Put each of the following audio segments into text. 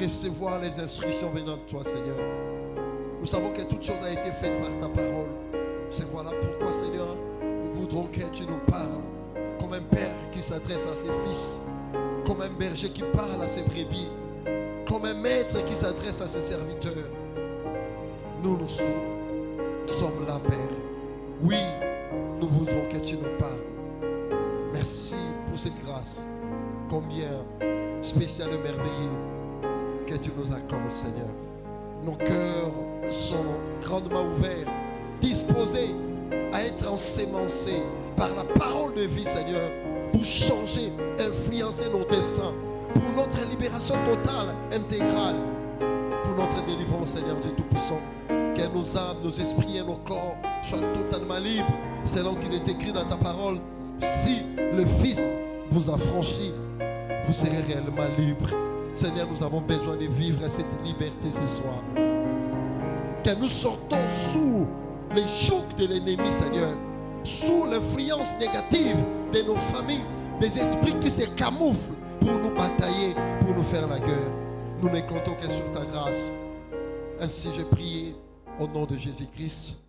recevoir les instructions venant de toi, Seigneur. Nous savons que toute chose a été faite par ta parole. C'est voilà pourquoi, Seigneur, nous voudrons que tu nous parles comme un père qui s'adresse à ses fils, comme un berger qui parle à ses brebis, comme un maître qui s'adresse à ses serviteurs. Nous sommes là, Père. Oui, nous voudrons que tu nous parles. Merci pour cette grâce, combien spéciale et merveilleuse que tu nous accordes, Seigneur. Nos cœurs sont grandement ouverts, disposés à être ensémencés par la parole de vie, Seigneur, pour changer, influencer nos destins, pour notre libération totale, intégrale, pour notre délivrance, Seigneur Dieu Tout-Puissant. Que nos âmes, nos esprits et nos corps soient totalement libres. C'est là qu'il est écrit dans ta parole: si le Fils vous a franchi, vous serez réellement libre. Seigneur, nous avons besoin de vivre cette liberté ce soir. Que nous sortons sous les jougs de l'ennemi, Seigneur, sous l'influence négative de nos familles, des esprits qui se camouflent pour nous batailler, pour nous faire la guerre. Nous ne comptons que sur ta grâce. Ainsi j'ai prié au nom de Jésus-Christ.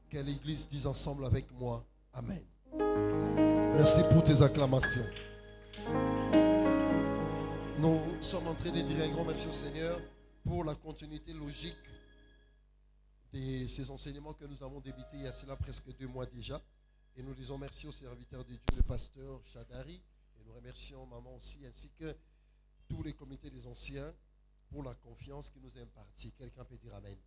Que l'Église dise ensemble avec moi: Amen. Merci pour tes acclamations. Nous sommes en train de dire un grand merci au Seigneur pour la continuité logique de ces enseignements que nous avons débutés il y a cela presque 2 mois déjà. Et nous disons merci au serviteur de Dieu, le pasteur Chadari. Et nous remercions maman aussi, ainsi que tous les comités des anciens pour la confiance qui nous est impartie. Quelqu'un peut dire Amen.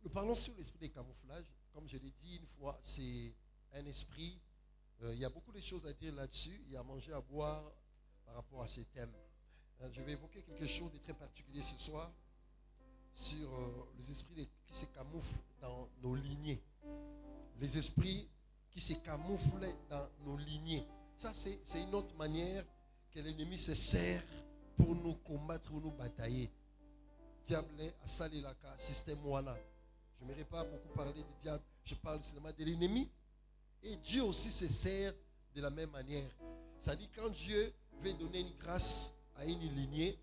Nous parlons sur l'esprit des camouflages. Comme je l'ai dit une fois, c'est un esprit. Il y a beaucoup de choses à dire là-dessus. Il y a à manger, à boire par rapport à ces thèmes. Je vais évoquer quelque chose de très particulier ce soir sur les esprits qui se camouflent dans nos lignées. Les esprits qui se camouflent dans nos lignées. Ça, c'est une autre manière que l'ennemi se sert pour nous combattre ou nous batailler. Diable a salé la cas, système wana. Je n'aimerais pas beaucoup parler du diable, je parle seulement de l'ennemi. Et Dieu aussi se sert de la même manière. C'est-à-dire quand Dieu veut donner une grâce à une lignée,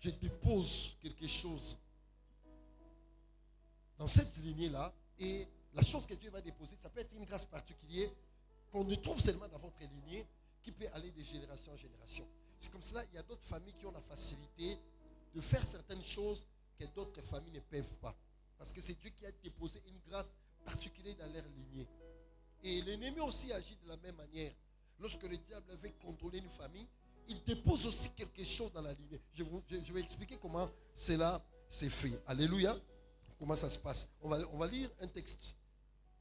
Dieu dépose quelque chose dans cette lignée-là. Et la chose que Dieu va déposer, ça peut être une grâce particulière qu'on ne trouve seulement dans votre lignée, qui peut aller de génération en génération. C'est comme cela, il y a d'autres familles qui ont la facilité de faire certaines choses que d'autres familles ne peuvent pas. Parce que c'est Dieu qui a déposé une grâce particulière dans leur lignée. Et l'ennemi aussi agit de la même manière. Lorsque le diable veut contrôler une famille, il dépose aussi quelque chose dans la lignée. Je vais expliquer comment cela s'est fait. Alléluia. Comment ça se passe. On va lire un texte.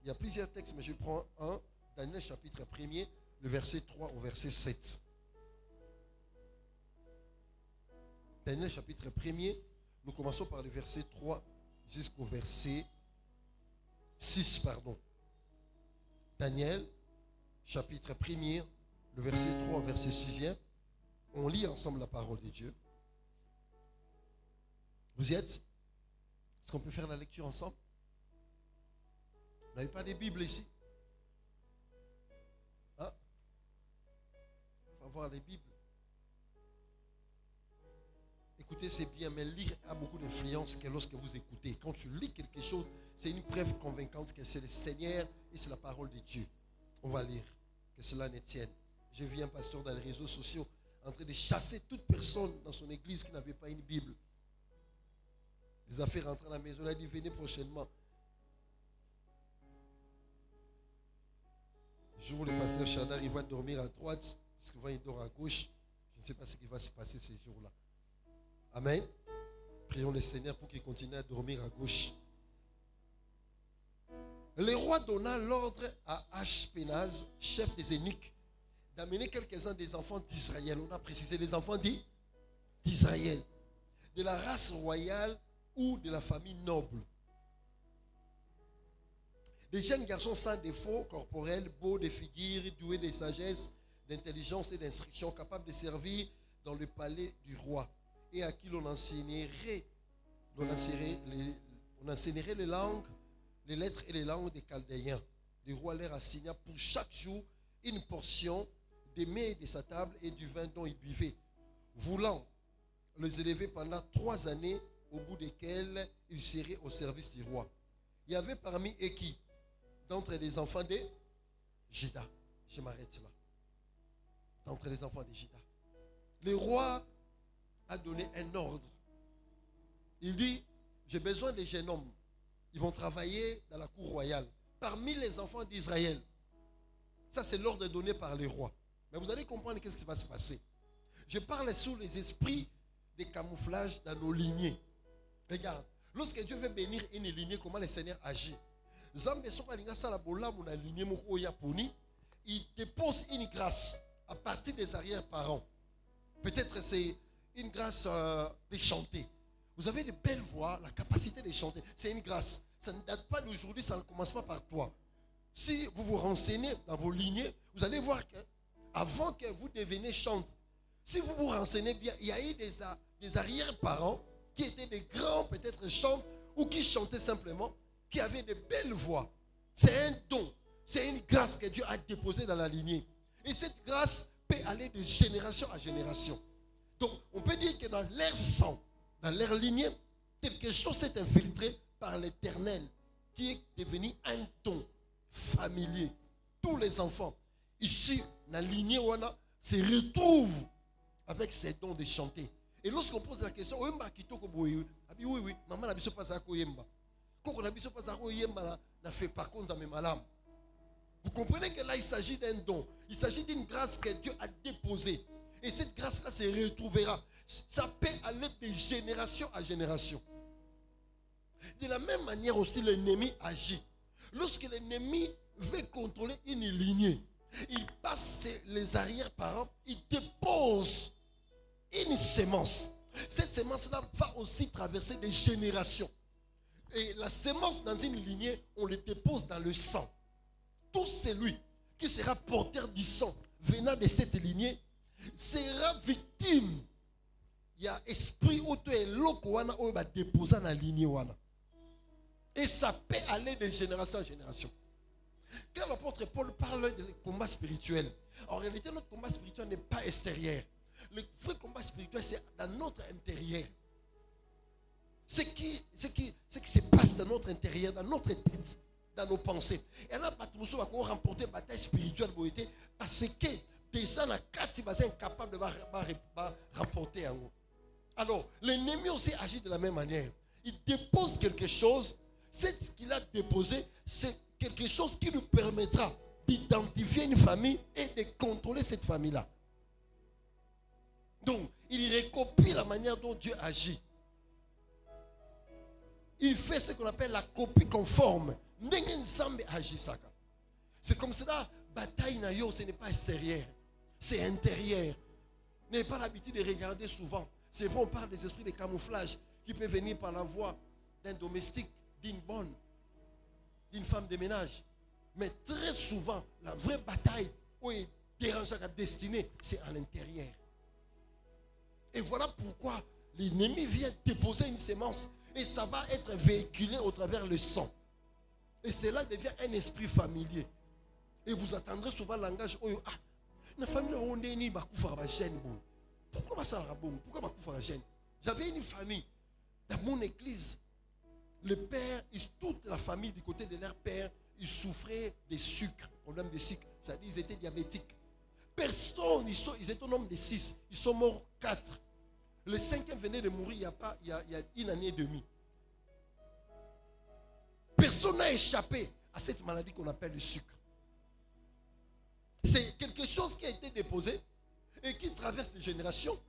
Il y a plusieurs textes, mais je prends un. Daniel chapitre 1er, le verset 3 au verset 7. Daniel chapitre 1er, nous commençons par le verset 3 jusqu'au verset 6, pardon. Daniel chapitre 1er, le verset 3 au verset 6e. On lit ensemble la parole de Dieu. Vous y êtes? Est-ce qu'on peut faire la lecture ensemble? Vous n'avez pas de Bible ici? Hein? Il faut avoir les Bibles. Écoutez, c'est bien, mais lire a beaucoup d'influence que lorsque vous écoutez. Quand tu lis quelque chose, c'est une preuve convaincante que c'est le Seigneur et c'est la parole de Dieu. On va lire, que cela ne tienne. J'ai vu un pasteur dans les réseaux sociaux en train de chasser toute personne dans son église qui n'avait pas une Bible. Les a fait rentrer à la maison, il a dit venez prochainement. Le jour où le pasteur Chadar il va dormir à droite, parce qu'il dort à gauche, je ne sais pas ce qui va se passer ces jours-là. Amen. Prions le Seigneur pour qu'il continue à dormir à gauche. Le roi donna l'ordre à Ashpenaz, chef des eunuques, d'amener quelques-uns des enfants d'Israël. On a précisé les enfants d'Israël, de la race royale ou de la famille noble. Des jeunes garçons sans défaut corporel, beaux de figure, doués de sagesse, d'intelligence et d'instruction, capables de servir dans le palais du roi, et à qui on enseignerait les langues, les lettres et les langues des Chaldéens. Le roi leur assigna pour chaque jour une portion des mets de sa table et du vin dont il buvait. voulant les élever pendant 3 années, au bout desquelles ils seraient au service du roi. Il y avait parmi eux qui? D'entre les enfants de Juda. Je m'arrête là. D'entre les enfants de Juda. Le roi a donné un ordre. Il dit, j'ai besoin des jeunes hommes. Ils vont travailler dans la cour royale. Parmi les enfants d'Israël. Ça, c'est l'ordre donné par le roi. Mais vous allez comprendre qu'est-ce qui va se passer. Je parle sous les esprits de camouflage dans nos lignées. Regarde, lorsque Dieu veut bénir une lignée, comment le Seigneur agit. Il dépose une grâce à partir des arrière-parents. Peut-être c'est une grâce de chanter. Vous avez de belles voix, la capacité de chanter. C'est une grâce. Ça ne date pas d'aujourd'hui, ça ne commence pas par toi. Si vous vous renseignez dans vos lignées, vous allez voir que avant que vous deveniez chanteur, si vous vous renseignez bien, il y a eu des arrière-parents qui étaient des grands, peut-être chanteurs, ou qui chantaient simplement, qui avaient de belles voix. C'est un don, c'est une grâce que Dieu a déposée dans la lignée. Et cette grâce peut aller de génération à génération. Donc, on peut dire que dans leur sang, dans leur lignée, quelque chose s'est infiltré par l'Éternel, qui est devenu un don familier. Tous les enfants ici, dans la lignée, se retrouvent avec ces dons de chanter. Et lorsqu'on pose la question, oui, oui, maman n'a pas ça koyemba. Quand n'a pas ça koyemba, n'a fait par contre mes malam. Vous comprenez que là, il s'agit d'un don. Il s'agit d'une grâce que Dieu a déposée. Et cette grâce-là se retrouvera. Ça peut aller de génération à génération. De la même manière aussi, l'ennemi agit. Lorsque l'ennemi veut contrôler une lignée, il passe les arrière-parents, il dépose une sémence. Cette sémence-là va aussi traverser des générations. Et la sémence dans une lignée, on le dépose dans le sang. Tout celui qui sera porteur du sang venant de cette lignée sera victime. Il y a esprit auto et lokoana où il va déposer dans la lignée. Et ça peut aller de génération en génération. Quand l'apôtre Paul parle de combat spirituel, en réalité, notre combat spirituel n'est pas extérieur. Le vrai combat spirituel, c'est dans notre intérieur. Ce qui se passe dans notre intérieur, dans notre tête, dans nos pensées. Et là, nous va remporter une bataille spirituelle parce que déjà, la carte, il va être incapable de remporter en haut. Alors, l'ennemi aussi agit de la même manière. Il dépose quelque chose. Ce qu'il a déposé, c'est quelque chose qui nous permettra d'identifier une famille et de contrôler cette famille-là. Donc, il recopie la manière dont Dieu agit. Il fait ce qu'on appelle la copie conforme. C'est comme cela, bataille nayo, ce n'est pas extérieur, c'est intérieur. N'ayez pas l'habitude de regarder souvent. C'est vrai, on parle des esprits de camouflage qui peuvent venir par la voix d'un domestique, d'une bonne, d'une femme de ménage. Mais très souvent, la vraie bataille où il dérange la destinée, c'est à l'intérieur. Et voilà pourquoi l'ennemi vient déposer une sémence et ça va être véhiculé au travers le sang. Et cela devient un esprit familier. Et vous attendrez souvent le langage. La famille, on est ni pourquoi ça va bon? Pourquoi ma gêne? J'avais une famille dans mon église. Le père, toute la famille du côté de leur père, ils souffraient de sucre, problème de sucre. C'est-à-dire qu'ils étaient diabétiques. Personne, ils étaient au nombre de 6. Ils sont morts 4. Le 5e venait de mourir il y a 1 année et demie. Personne n'a échappé à cette maladie qu'on appelle le sucre. C'est quelque chose qui a été déposé et qui traverse les générations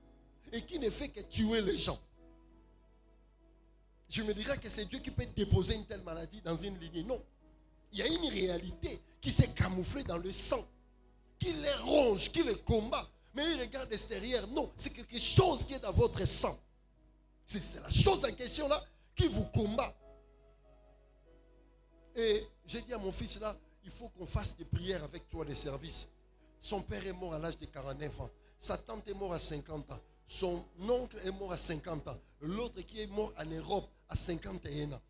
et qui ne fait que tuer les gens. Je me dirais que c'est Dieu qui peut déposer une telle maladie dans une lignée. Non. Il y a une réalité qui s'est camouflée dans le sang, qui les ronge, qui les combat. Mais il regarde l'extérieur. Non, c'est quelque chose qui est dans votre sang. C'est la chose en question là qui vous combat. Et j'ai dit à mon fils là, il faut qu'on fasse des prières avec toi, des services. Son père est mort à l'âge de 49 ans. Sa tante est morte à 50 ans. Son oncle est mort à 50 ans. L'autre qui est mort en Europe à 51 ans.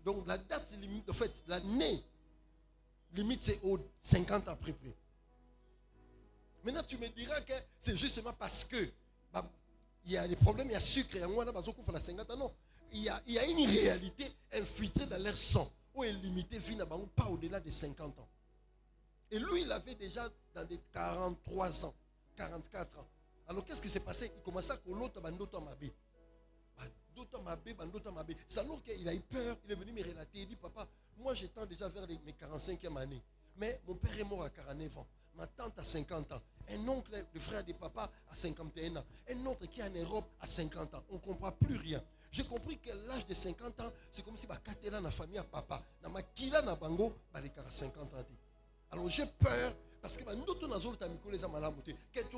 Donc la date limite, en fait, l'année limite c'est aux 50 ans après. Maintenant tu me diras que c'est justement parce que Il y a des problèmes, il y a sucre, il y a moins de 50 ans. Non. Il y a une réalité infiltrée dans leur sang, où est limité, pas au-delà de 50 ans. Et lui, il avait déjà dans des 43 ans, 44 ans. Alors qu'est-ce qui s'est passé? Il commençait à l'autre bandoto mabé. C'est alors qu'il a eu peur, il est venu me relater, il dit papa, moi j'étends déjà vers mes 45e années. Mais mon père est mort à 49 ans, ma tante a 50 ans, un oncle, le frère de papa a 51 ans, un autre qui est en Europe a 50 ans. On ne comprend plus rien. J'ai compris que l'âge de 50 ans, c'est comme si je dans la famille à papa. Dans ma kila na bango, les 50 ans. Alors j'ai peur parce que que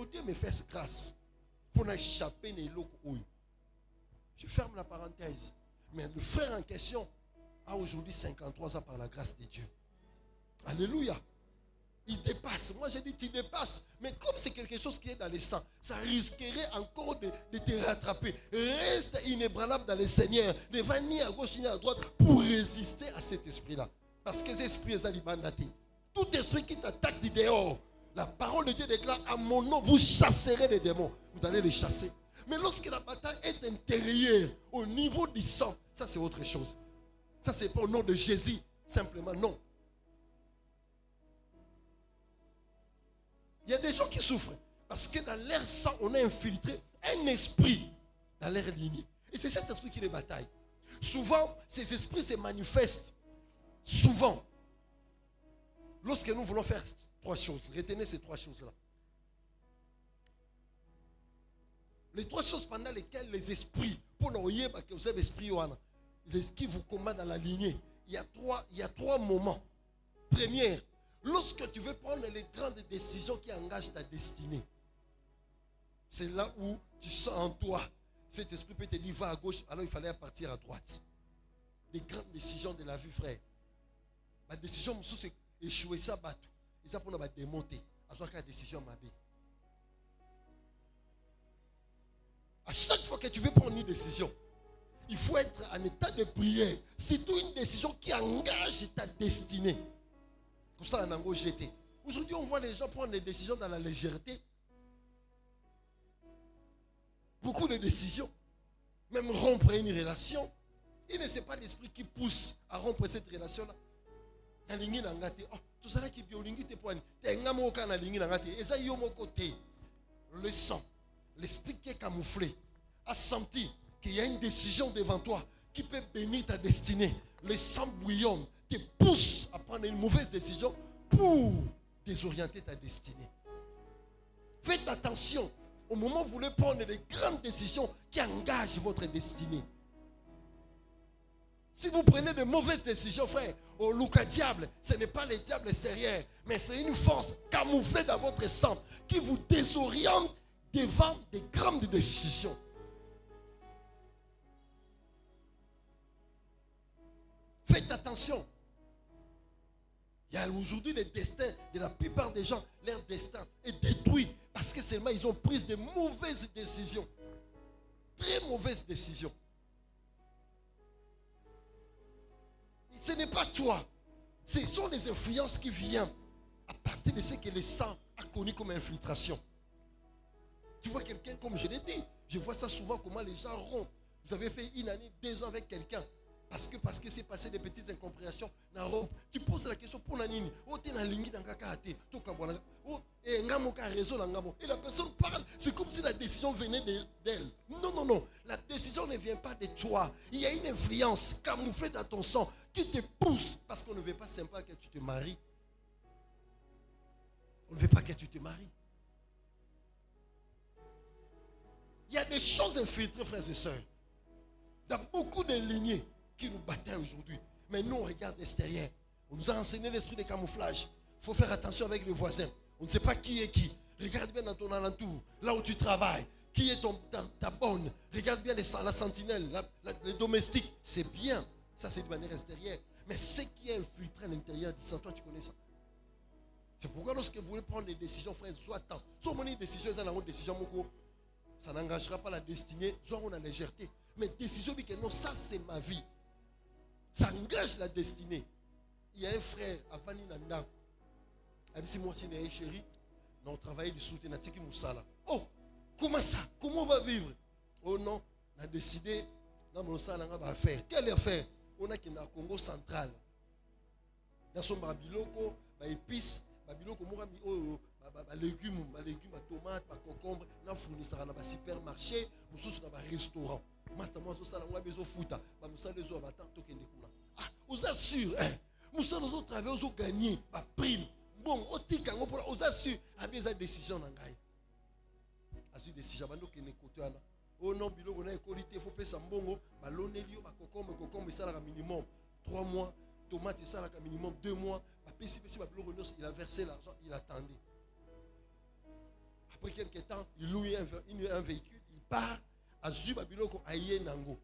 Dieu me fasse grâce pour n'échapper les locaux. Je ferme la parenthèse. Mais le frère en question a aujourd'hui 53 ans par la grâce de Dieu. Alléluia. Il dépasse. Moi j'ai dit tu dépasses. Mais comme c'est quelque chose qui est dans le sang, ça risquerait encore de te rattraper. Reste inébranlable dans le Seigneur. Ne va ni à gauche ni à droite pour résister à cet esprit-là. Parce que cet esprit est alimenté. Tout esprit qui t'attaque du dehors, la parole de Dieu déclare à mon nom, vous chasserez les démons. Vous allez les chasser. Mais lorsque la bataille est intérieure, au niveau du sang, ça c'est autre chose. Ça c'est pas au nom de Jésus, simplement non. Il y a des gens qui souffrent parce que dans leur sang, on a infiltré un esprit dans leur lignée. Et c'est cet esprit qui les bataille. Souvent, ces esprits se manifestent. Souvent. Lorsque nous voulons faire 3 choses, retenez ces 3 choses-là. Les 3 choses pendant lesquelles les esprits, pour nous dire que vous avez l'esprit qui vous commandent dans la lignée, il y a 3 moments. Première, lorsque tu veux prendre les grandes décisions qui engagent ta destinée, c'est là où tu sens en toi, cet esprit peut te dire va à gauche, alors il fallait partir à droite. Les grandes décisions de la vie, frère. La décision, c'est échouer ça, battre. Et ça pour nous démonter. À chaque décision, ma vie. À chaque fois que tu veux prendre une décision, il faut être en état de prière. C'est une décision qui engage ta destinée. Comme ça, on a engagé jeté. Aujourd'hui, on voit les gens prendre des décisions dans la légèreté. Beaucoup de décisions. Même rompre une relation. Il ne sait pas l'esprit qui pousse à rompre cette relation-là. Le sang, l'esprit qui est camouflé, a senti qu'il y a une décision devant toi qui peut bénir ta destinée. Le sang bouillonne, te pousse à prendre une mauvaise décision pour désorienter ta destinée. Faites attention au moment où vous voulez prendre les grandes décisions qui engagent votre destinée. Si vous prenez de mauvaises décisions, frère, au Lucas diable, ce n'est pas le diable extérieur, mais c'est une force camouflée dans votre sang qui vous désoriente devant des grandes décisions. Faites attention. Il y a aujourd'hui le destin de la plupart des gens, leur destin est détruit parce que seulement ils ont pris de mauvaises décisions. Très mauvaises décisions. Ce n'est pas toi. Ce sont les influences qui viennent à partir de ce que le sang a connu comme infiltration. Tu vois quelqu'un, comme je l'ai dit, je vois ça souvent, comment les gens rompent. Vous avez fait 1 année, 2 ans avec quelqu'un. Parce que c'est passé des petites incompréhensions. Tu poses la question pour Nanini. Et la personne parle. C'est comme si la décision venait d'elle. Non. La décision ne vient pas de toi. Il y a une influence camouflée dans ton sang qui te pousse. Parce qu'on ne veut pas simplement que tu te maries. On ne veut pas que tu te maries. Il y a des choses infiltrées, frères et sœurs. Dans beaucoup de lignées qui nous battaient aujourd'hui. Mais nous, on regarde l'extérieur. On nous a enseigné l'esprit de camouflage. Il faut faire attention avec les voisins. On ne sait pas qui est qui. Regarde bien dans ton alentour, là où tu travailles. Qui est ta bonne. Regarde bien la sentinelle, les domestiques. C'est bien. Ça, c'est de manière extérieure. Mais ce qui est infiltré à l'intérieur, dis ça, toi, tu connais ça. C'est pourquoi lorsque vous voulez prendre des décisions, frère, soit temps. Soit mon décision, ça n'engagera pas la destinée, soit on a légèreté. Mais décision dit que non, ça c'est ma vie. Ça engage la destinée. Il y a un frère, Avani Nanda. Il dit, moi, c'est une chérie. On travaille du soutien à Tiki Moussala. Oh, Comment ça? Comment on va vivre? Oh non, on a décidé, on va faire. Quelle affaire? On a qui est dans le Congo central. Dans son babiloko, épices, babiloko, légumes, tomates, concombres, on a fourni ça dans le supermarché, nous sommes dans le restaurant. Vous assurez, nous sommes aux autres travailleurs, nous gagné, prime. Bon, vous assurez, il y a des décisions. As-tu décision, oh non, biloko na écolité, il faut payer ça mbongo, balonelio, concombre, ça la minimum 3 mois, tomate ça la minimum 2 mois, il a versé l'argent, il attendait. Après quelques temps, il loue un véhicule, il part, à Zuba biloko a Yenango,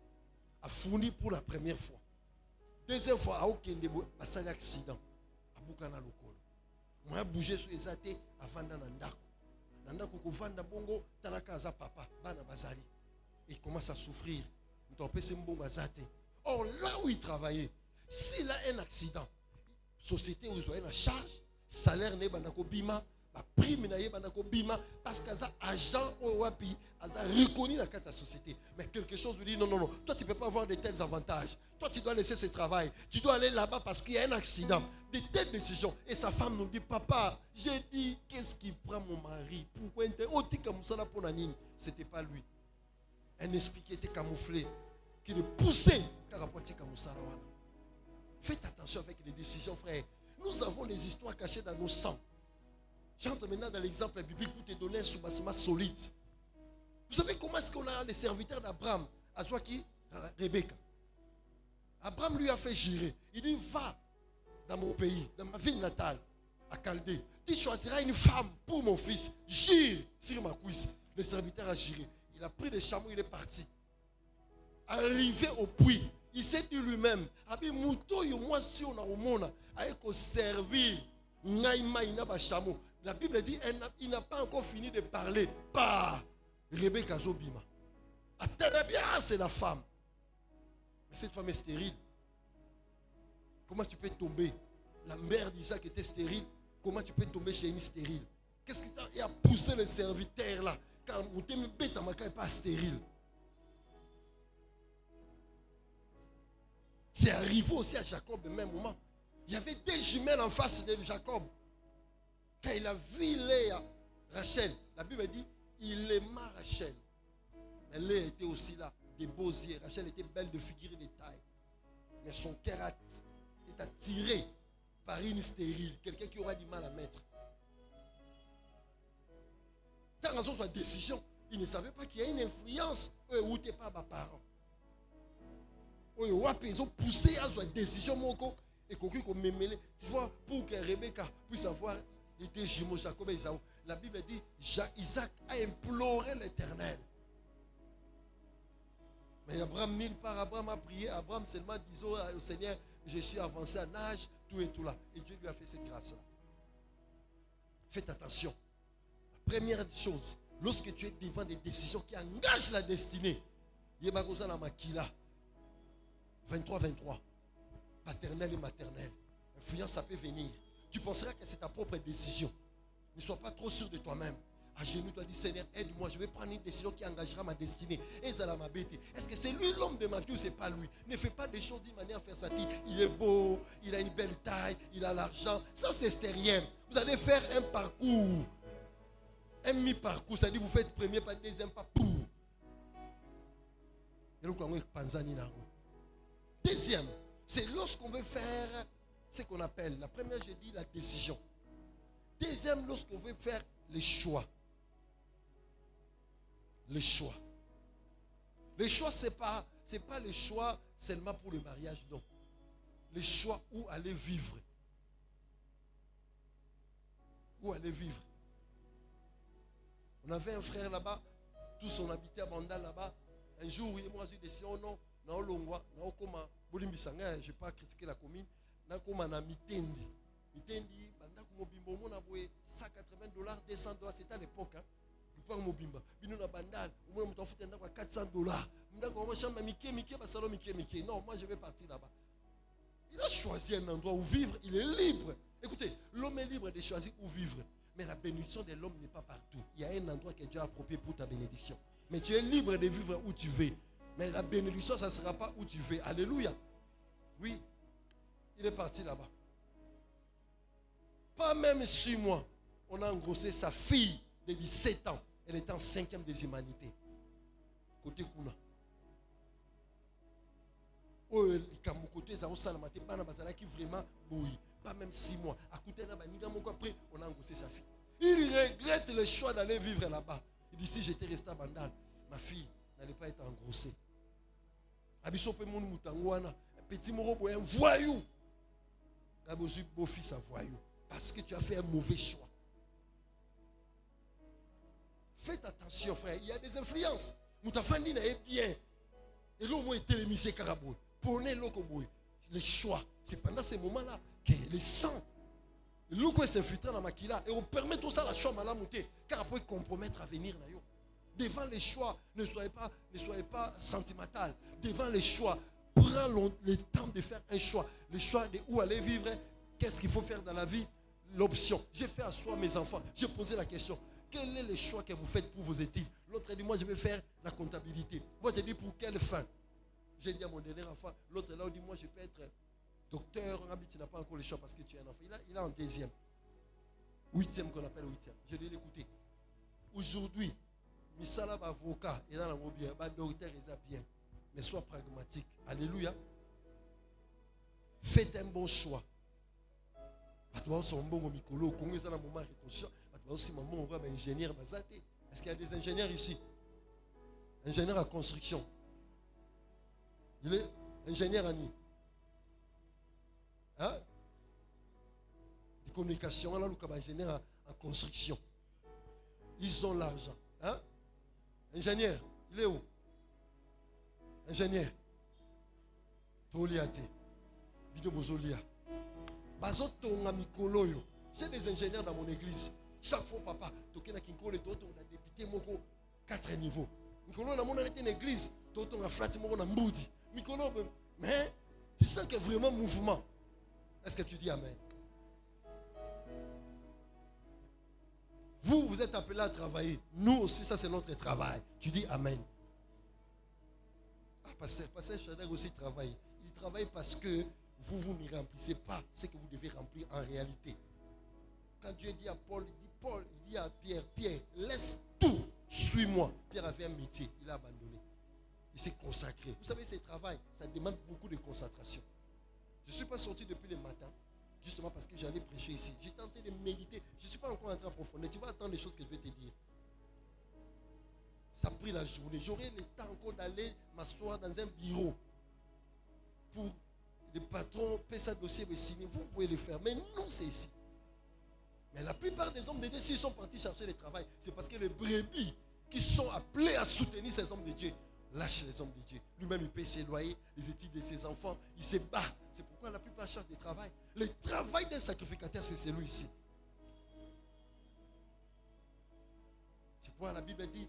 a fourni pour la première fois. Deuxième fois, à Okende, il a un accident, à Bukana Lokolo. Moi, j'ai bougé sur les athées avant d'Andako. Nandako kovanda bongo, talaka za papa, bana bazali. Il commence à souffrir. Or, là où il travaillait, s'il a un accident, société où il a une charge, salaire n'est pas bima, prime n'est pas bima, parce qu'il y a un agent au wapi, il a reconnu la carte de la société. Mais quelque chose lui dit non, toi tu ne peux pas avoir de tels avantages. Toi tu dois laisser ce travail. Tu dois aller là-bas parce qu'il y a un accident. De telles décisions. Et sa femme nous dit, papa, j'ai dit, qu'est-ce qui prend mon mari? Pourquoi ce n'était pas lui. Un esprit qui était camouflé, qui le poussait. Faites attention avec les décisions, frère. Nous avons des histoires cachées dans nos sangs. J'entre maintenant dans l'exemple biblique pour te donner un soubassement solide. Vous savez comment est-ce qu'on a les serviteurs d'Abraham, à soi qui Rebecca. Abraham lui a fait gérer. Il dit, va dans mon pays, dans ma ville natale, à Chaldée. Tu choisiras une femme pour mon fils. Gire sur ma cuisse. Le serviteur a géré. Il a pris des chameaux, il est parti. Arrivé au puits, il s'est dit lui-même, moi si on a au monde, avec servir, la Bible dit, il n'a pas encore fini de parler. Pas Rebecca Zobima. C'est la femme. Mais cette femme est stérile. Comment tu peux tomber? La mère d'Isaac était stérile. Comment tu peux tomber chez une stérile? Qu'est-ce qui a poussé le serviteur là? Car mon bête n'est pas stérile. C'est arrivé aussi à Jacob au même moment. Il y avait des jumelles en face de Jacob. Quand il a vu Léa, Rachel, la Bible dit, il aima Rachel. Mais Léa était aussi là, des beaux yeux. Rachel était belle de figure et de taille. Mais son cœur est attiré par une stérile. Quelqu'un qui aura du mal à mettre. Dans sa décision, il ne savait pas qu'il y a une influence où tu n'es pas ma parent. Ils ont poussé à sa décision. Et tu vois, pour que Rebecca puisse avoir les deux jumeaux, Jacob et Isaou, la Bible dit Isaac a imploré l'Éternel. Mais Abraham, nulle part, Abraham a prié. Abraham seulement disait au Seigneur, je suis avancé en âge, tout et tout là. Et Dieu lui a fait cette grâce-là. Faites attention. La première chose, lorsque tu es devant des décisions qui engagent la destinée, Yebagoza la Makila, 23, paternel et maternel. Influence, ça peut venir. Tu penseras que c'est ta propre décision. Ne sois pas trop sûr de toi-même. À genoux, tu as dit, Seigneur, aide-moi, je vais prendre une décision qui engagera ma destinée. Est-ce que c'est lui l'homme de ma vie ou c'est pas lui? Ne fais pas des choses d'une manière versatile. Il est beau, il a une belle taille, il a l'argent. Ça, c'est stérien. Vous allez faire un parcours. Un mi-parcours. C'est-à-dire vous faites premier, pas deuxième, pas pour. Deuxième, c'est lorsqu'on veut faire ce qu'on appelle, la première, j'ai dit la décision. Deuxième, lorsqu'on veut faire les choix. Le choix. Le choix, ce n'est pas le choix seulement pour le mariage, non. Le choix où aller vivre. Où aller vivre. On avait un frère là-bas, tous on habitait à Bandal là-bas. Un jour, oui, moi j'ai décidé, oh non, je ne vais pas critiquer la commune. Je vais Mitendi. Mitendi, 180 $, 200 $, c'était à l'époque. Pas mobimba. Bino na bandal, on m'a fait 400 $. Non, moi je vais partir là-bas. Il a choisi un endroit où vivre, il est libre. Écoutez, l'homme est libre de choisir où vivre. Mais la bénédiction de l'homme n'est pas partout. Il y a un endroit que Dieu a approprié pour ta bénédiction. Mais tu es libre de vivre où tu veux. Mais la bénédiction, ça ne sera pas où tu veux. Alléluia. Oui. Il est parti là-bas. Pas même 6 mois. On a engrossé sa fille de 17 ans. Elle était en 5e des humanités. Côté Kuna. Oh, côté ça qui vraiment bouilli. Pas même 6 mois. Après, on a engrossé sa fille. Il regrette le choix d'aller vivre là-bas. Il dit, si j'étais resté à Bandal, ma fille n'allait pas être engrossée. Petit moro, un voyou. Beau-fils à voyou. Parce que tu as fait un mauvais choix. Faites attention, frère. Il y a des influences. Moutafandi n'est bien. Et l'homme a été émisé carabou. Prenez le choix. C'est pendant ces moments-là que le sang, l'eau s'infiltre dans ma maquilla. Et on permet tout ça à la chambre à la montée. Car après compromettre à venir. Devant les choix, ne soyez pas sentimental. Devant les choix, prends le temps de faire un choix. Le choix de où aller vivre. Qu'est-ce qu'il faut faire dans la vie? L'option. J'ai fait asseoir mes enfants. J'ai posé la question. Quel est le choix que vous faites pour vos études? L'autre dit, moi je vais faire la comptabilité. Moi je dis, pour quelle fin? J'ai dit à mon dernier enfant. L'autre là, on dit, moi je peux être docteur. Tu n'as pas encore le choix parce que tu es un enfant. Il est en 2e. 8e qu'on appelle 8e. Je lui ai dit, écoutez. Aujourd'hui, Misala va avocat. Il a bien. Docteur, il a bien. Mais sois pragmatique. Alléluia. Faites un bon choix. Est-ce qu'il y a des ingénieurs ici? Ingénieur à construction. Il est ingénieur à Ni. Hein? Des communications, là, le ingénieur en construction. Ils ont l'argent. Hein? Ingénieur, il est où? Ingénieur. Toliate. Bido Bozolia. J'ai des ingénieurs dans mon église. Chaque fois, papa, on a député 4 niveaux. On a une église, on a flatté Mboudi. Mais tu sens que vraiment mouvement. Est-ce que tu dis Amen? Vous êtes appelés à travailler. Nous aussi, ça c'est notre travail. Tu dis Amen. Ah, pasteur Chadak aussi travaille. Il travaille parce que vous ne remplissez pas ce que vous devez remplir en réalité. Quand Dieu dit à Paul, il dit à Pierre, Pierre, laisse tout, suis-moi. Pierre avait un métier, il a abandonné. Il s'est consacré. Vous savez, ce travail, ça demande beaucoup de concentration. Je ne suis pas sorti depuis le matin, justement parce que j'allais prêcher ici. J'ai tenté de méditer. Je ne suis pas encore entré en profondeur. Tu vas attendre les choses que je vais te dire. Ça a pris la journée. J'aurai le temps encore d'aller m'asseoir dans un bureau pour le patron paie sa dossier et signer. Vous pouvez le faire. Mais non, c'est ici. Mais la plupart des hommes de Dieu, s'ils sont partis chercher le travail, c'est parce que les brebis qui sont appelés à soutenir ces hommes de Dieu lâchent les hommes de Dieu. Lui-même, il paye ses loyers, les études de ses enfants. Il se bat. C'est pourquoi la plupart cherchent du travail. Le travail d'un sacrificateur, c'est celui-ci. C'est pourquoi la Bible dit,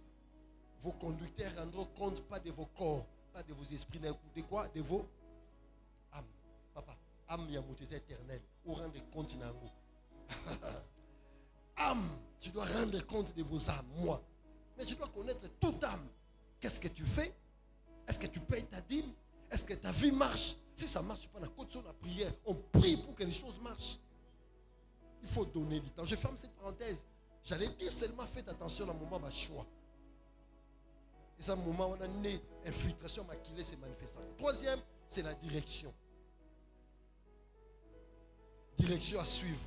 vos conducteurs rendront compte pas de vos corps, pas de vos esprits, de quoi? De vos âmes. Papa, âme yamoutese éternelle, ou rendre compte nango. Âme, tu dois rendre compte de vos âmes, moi. Mais tu dois connaître toute âme. Qu'est-ce que tu fais? Est-ce que tu payes ta dîme? Est-ce que ta vie marche? Si ça ne marche pas, on la prière. On prie pour que les choses marchent. Il faut donner du temps. Je ferme cette parenthèse. J'allais dire seulement faites attention à un moment de choix. Et c'est un moment où on a une infiltration maquillée, c'est manifestant. Troisième, c'est la direction. Direction à suivre.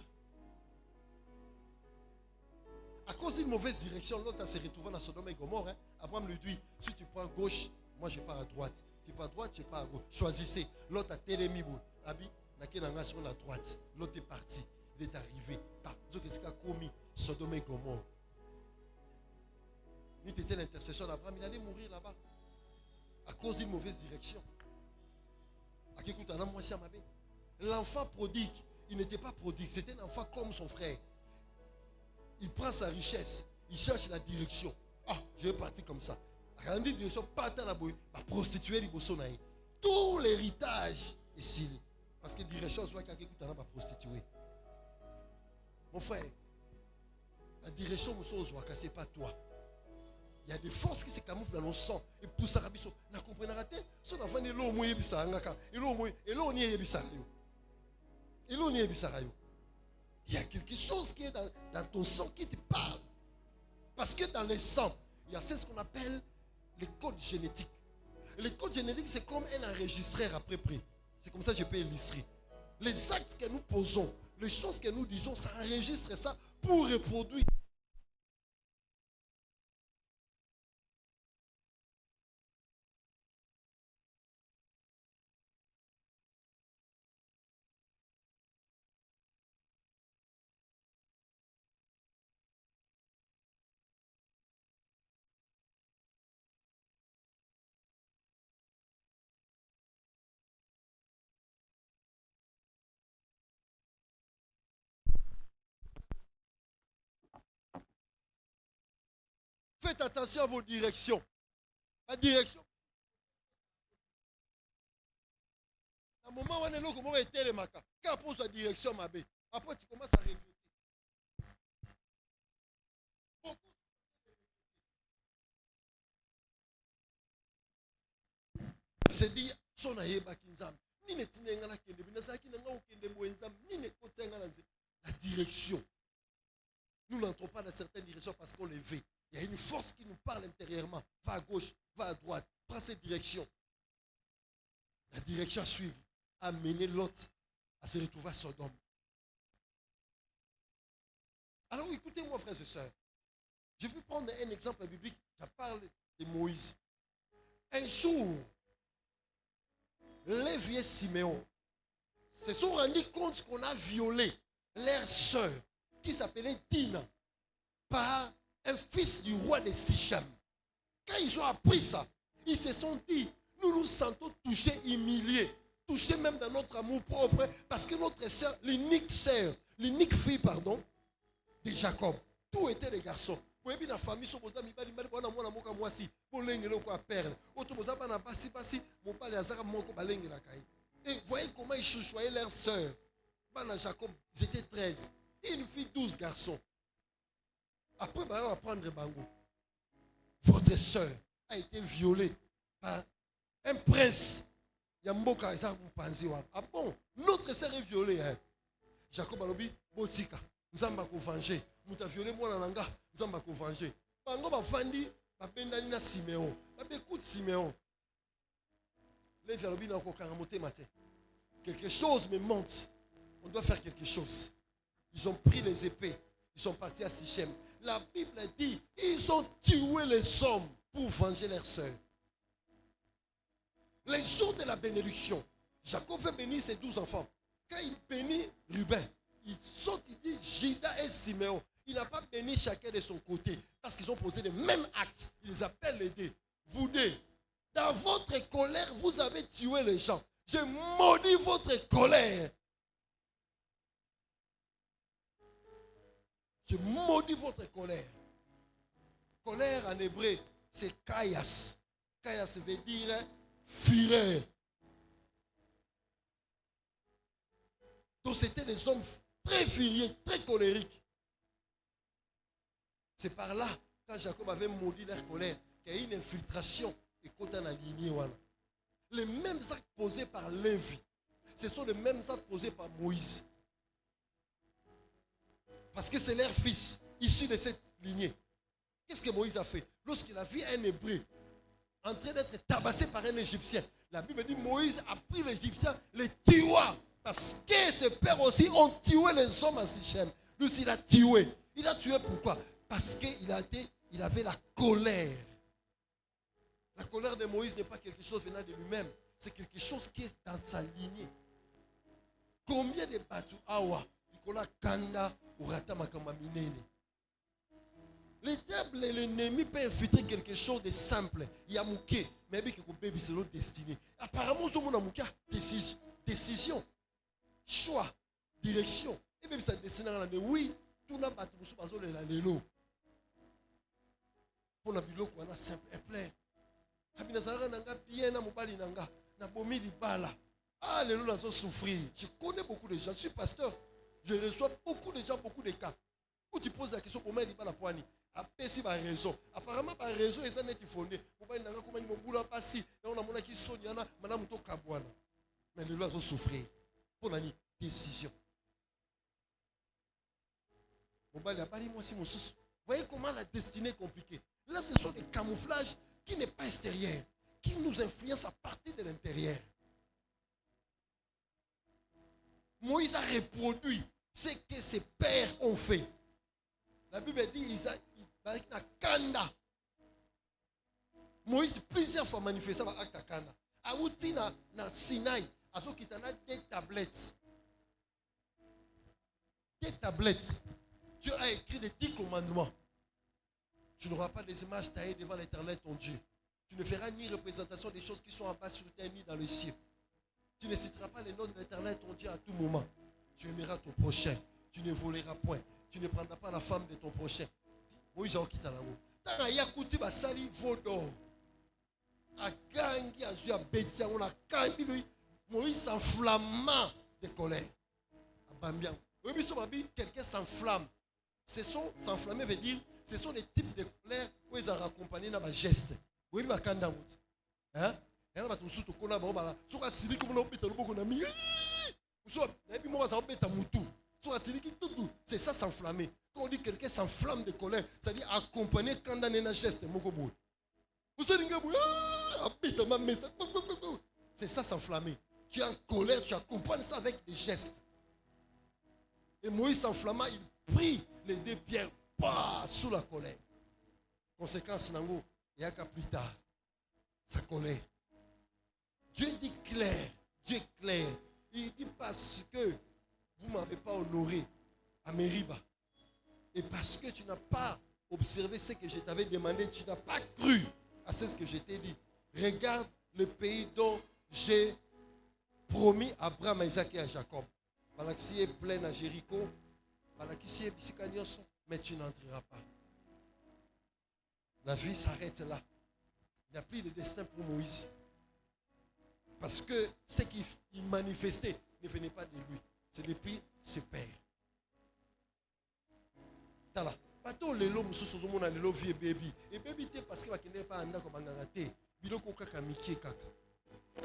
À cause d'une mauvaise direction, l'autre s'est retrouvé dans Sodome et Gomorrhe. Abraham lui dit, si tu prends à gauche, moi je pars à droite. Tu pars à droite, je pars à gauche. Choisissez. L'autre a télémibou. Abi, n'a sur la droite. L'autre est parti. Il est arrivé. Qu'est-ce qu'il a commis? Sodome et Gomorrhe. Il était l'intercession d'Abraham, il allait mourir là-bas. À cause d'une mauvaise direction. L'enfant prodigue, il n'était pas prodigue, c'était un enfant comme son frère. Il prend sa richesse, il cherche la direction. Ah, je vais partir comme ça. Rendre direction, partir la bouille, prostituer les bossons. Tout l'héritage ici. Parce que direction, soit quelqu'un qui va prostituer. Mon frère, La direction de choses, ce n'est pas toi. Il y a des forces qui se camouflent dans nos sang. Et pour ça, on comprend raté. Si on a fait l'eau mouillée, et l'eau n'y est il y a quelque chose qui est dans ton sang qui te parle. Parce que dans les sangs, il y a ce qu'on appelle les codes génétiques. Les codes génétiques, c'est comme un enregistreur à peu près. C'est comme ça que je peux illustrer. Les actes que nous posons, les choses que nous disons, ça enregistre ça pour reproduire. Faites attention à vos directions. La direction. À un moment où on est là, comment était le maca. Quand on pose la direction, après tu commences à regretter. C'est dit, son ayeba kinzam. Ni ne tinenga la kende, bina saki nanga okende boenzam, ni ne kotenga la nze. La direction. Nous n'entrons pas dans certaines directions parce qu'on les veut. Il y a une force qui nous parle intérieurement. Va à gauche, va à droite, prends cette direction. La direction à suivre a mené Lot à se retrouver à Sodome. Alors écoutez-moi, frères et sœurs. Je vais prendre un exemple biblique. Je parle de Moïse. Un jour, Lévi et Siméon se sont rendus compte qu'on a violé leur sœur qui s'appelait Dina par un fils du roi de Sichem. Quand ils ont appris ça, ils se sont dit, nous nous sentons touchés, humiliés, touchés même dans notre amour propre, parce que notre sœur, l'unique fille, de Jacob, tout était des garçons. Vous voyez, dans la famille, si vous avez et voyez comment ils chouchouaient leurs sœurs. Jacob, ils étaient 13. Une fille, 12 garçons. Après, on va prendre Bango. Votre sœur a été violée par un prince. Yamboka, ah bon, notre sœur est violée. Hein? Jacob a dit, Botika, nous allons nous venger. Nous avons violé moi nanga, nous allons nous venger. Bango va vandi, va pendani na Siméon. Va écoute Siméon. Les violons n'ont encore monté matin. Quelque chose me monte. On doit faire quelque chose. Ils ont pris les épées. Ils sont partis à Sichem. La Bible dit, ils ont tué les hommes pour venger leurs sœurs. Les jours de la bénédiction, Jacob veut bénir ses 12 enfants. Quand il bénit Ruben, il saute, il dit Juda et Siméon. Il n'a pas béni chacun de son côté parce qu'ils ont posé les mêmes actes. Il les appelle les deux. Vous deux, dans votre colère, vous avez tué les gens. Je maudis votre colère. Je maudis votre colère. Colère en hébreu, c'est kaias. Kaias veut dire fureur. Donc c'était des hommes très furieux, très colériques. C'est par là, quand Jacob avait maudit leur colère, qu'il y a eu une infiltration et qu'on a aligné. Les mêmes actes posés par Lévi, ce sont les mêmes actes posés par Moïse. Parce que c'est leur fils, issu de cette lignée. Qu'est-ce que Moïse a fait? Lorsqu'il a vu un Hébreu en train d'être tabassé par un Égyptien, la Bible dit Moïse a pris l'Égyptien, les tua. Parce que ses pères aussi ont tué les hommes à Sichem. Lui, il a tué. Il a tué pourquoi? Parce qu'il avait la colère. La colère de Moïse n'est pas quelque chose venant de lui-même. C'est quelque chose qui est dans sa lignée. Combien de bateaux awa, Nicolas Kanda ou Rata Makama Minene. Le diable et l'ennemi peuvent infiltrer quelque chose de simple. Il y a mouké, mais avec un bébé, c'est l'autre destinée. Apparemment, nous avons mouké décision, choix, direction. Et même ça destine à oui, tout n'a pas tout ça la lélo. Pour la bilo qu'on a simple et plein. Habinazara nanga bien na mobali nanga na bomi di bala. Ah les lots sont souffrir. Je connais beaucoup de gens. Je suis pasteur. Je reçois beaucoup de gens, beaucoup de cas. Quand tu poses la question, comment il va la poignée? Après, si par raison. Apparemment, par raison, ils sont fondés. Pourquoi il n'a pas comment il m'a pas si. On a mon qui sonne, il y en a, madame Mouto Kabouana. Mais les lois ont souffert. Pour la décision. Bon, bah, il a pas dit moi si mon sous. Vous voyez comment la destinée est compliquée. Là, ce sont des camouflages qui n'est pas extérieur, qui nous influencent à partir de l'intérieur. Moïse a reproduit ce que ses pères ont fait. La Bible dit il a kanda. Moïse plusieurs fois manifesté par acte kanda. Aouti na Sinaï, à ce qui t'en a des tablettes. Des tablettes. Dieu a écrit les 10 commandements. Tu n'auras pas des images taillées devant l'Éternel ton Dieu. Tu ne feras ni représentation des choses qui sont en bas sur terre ni dans le ciel. Tu ne citeras pas les noms de l'Éternel ton Dieu à tout moment. Tu aimeras ton prochain. Tu ne voleras point. Tu ne prendras pas la femme de ton prochain. Moïse a quitté là-haut. Tant à Yakouti basali vaudor. À Gangi a joué à Bétia. On a kandi lui. Moïse s'enflamma de colère. À Bambian. Oui, quelqu'un s'enflamme. S'enflammer veut dire, ce sont les types de colère où ils ont accompagné dans un geste. Oui, il va kanda mout. Hein? Et là, tu as tout le monde. Tu as dit que tu as dit c'est ça s'enflammer. Quand on dit quelqu'un s'enflamme de colère, ça dit accompagner quand on a un geste. C'est ça s'enflammer. Tu es en colère, tu accompagnes ça avec des gestes. Et Moïse s'enflamma, il prit les 2 pierres sous la colère. Conséquence, Nango, il y a qu'à plus tard, sa colère. Dieu dit clair, Dieu est clair. Il dit parce que vous ne m'avez pas honoré à Mériba. Et parce que tu n'as pas observé ce que je t'avais demandé, tu n'as pas cru à ce que je t'ai dit. Regarde le pays dont j'ai promis à Abraham, à Isaac et à Jacob. Balaxi est plein à Jéricho. Balaxi est bisikagnoso, mais tu n'entreras pas. La vie s'arrête là. Il n'y a plus de destin pour Moïse. Parce que ce qu'il manifestait ne venait pas de lui. C'est depuis ses pères. Tala. Bato lelo mususu zomona lelo vie baby. Et baby te parce que bakende pas anda ko banganga te. Biloko kaka mikie kaka.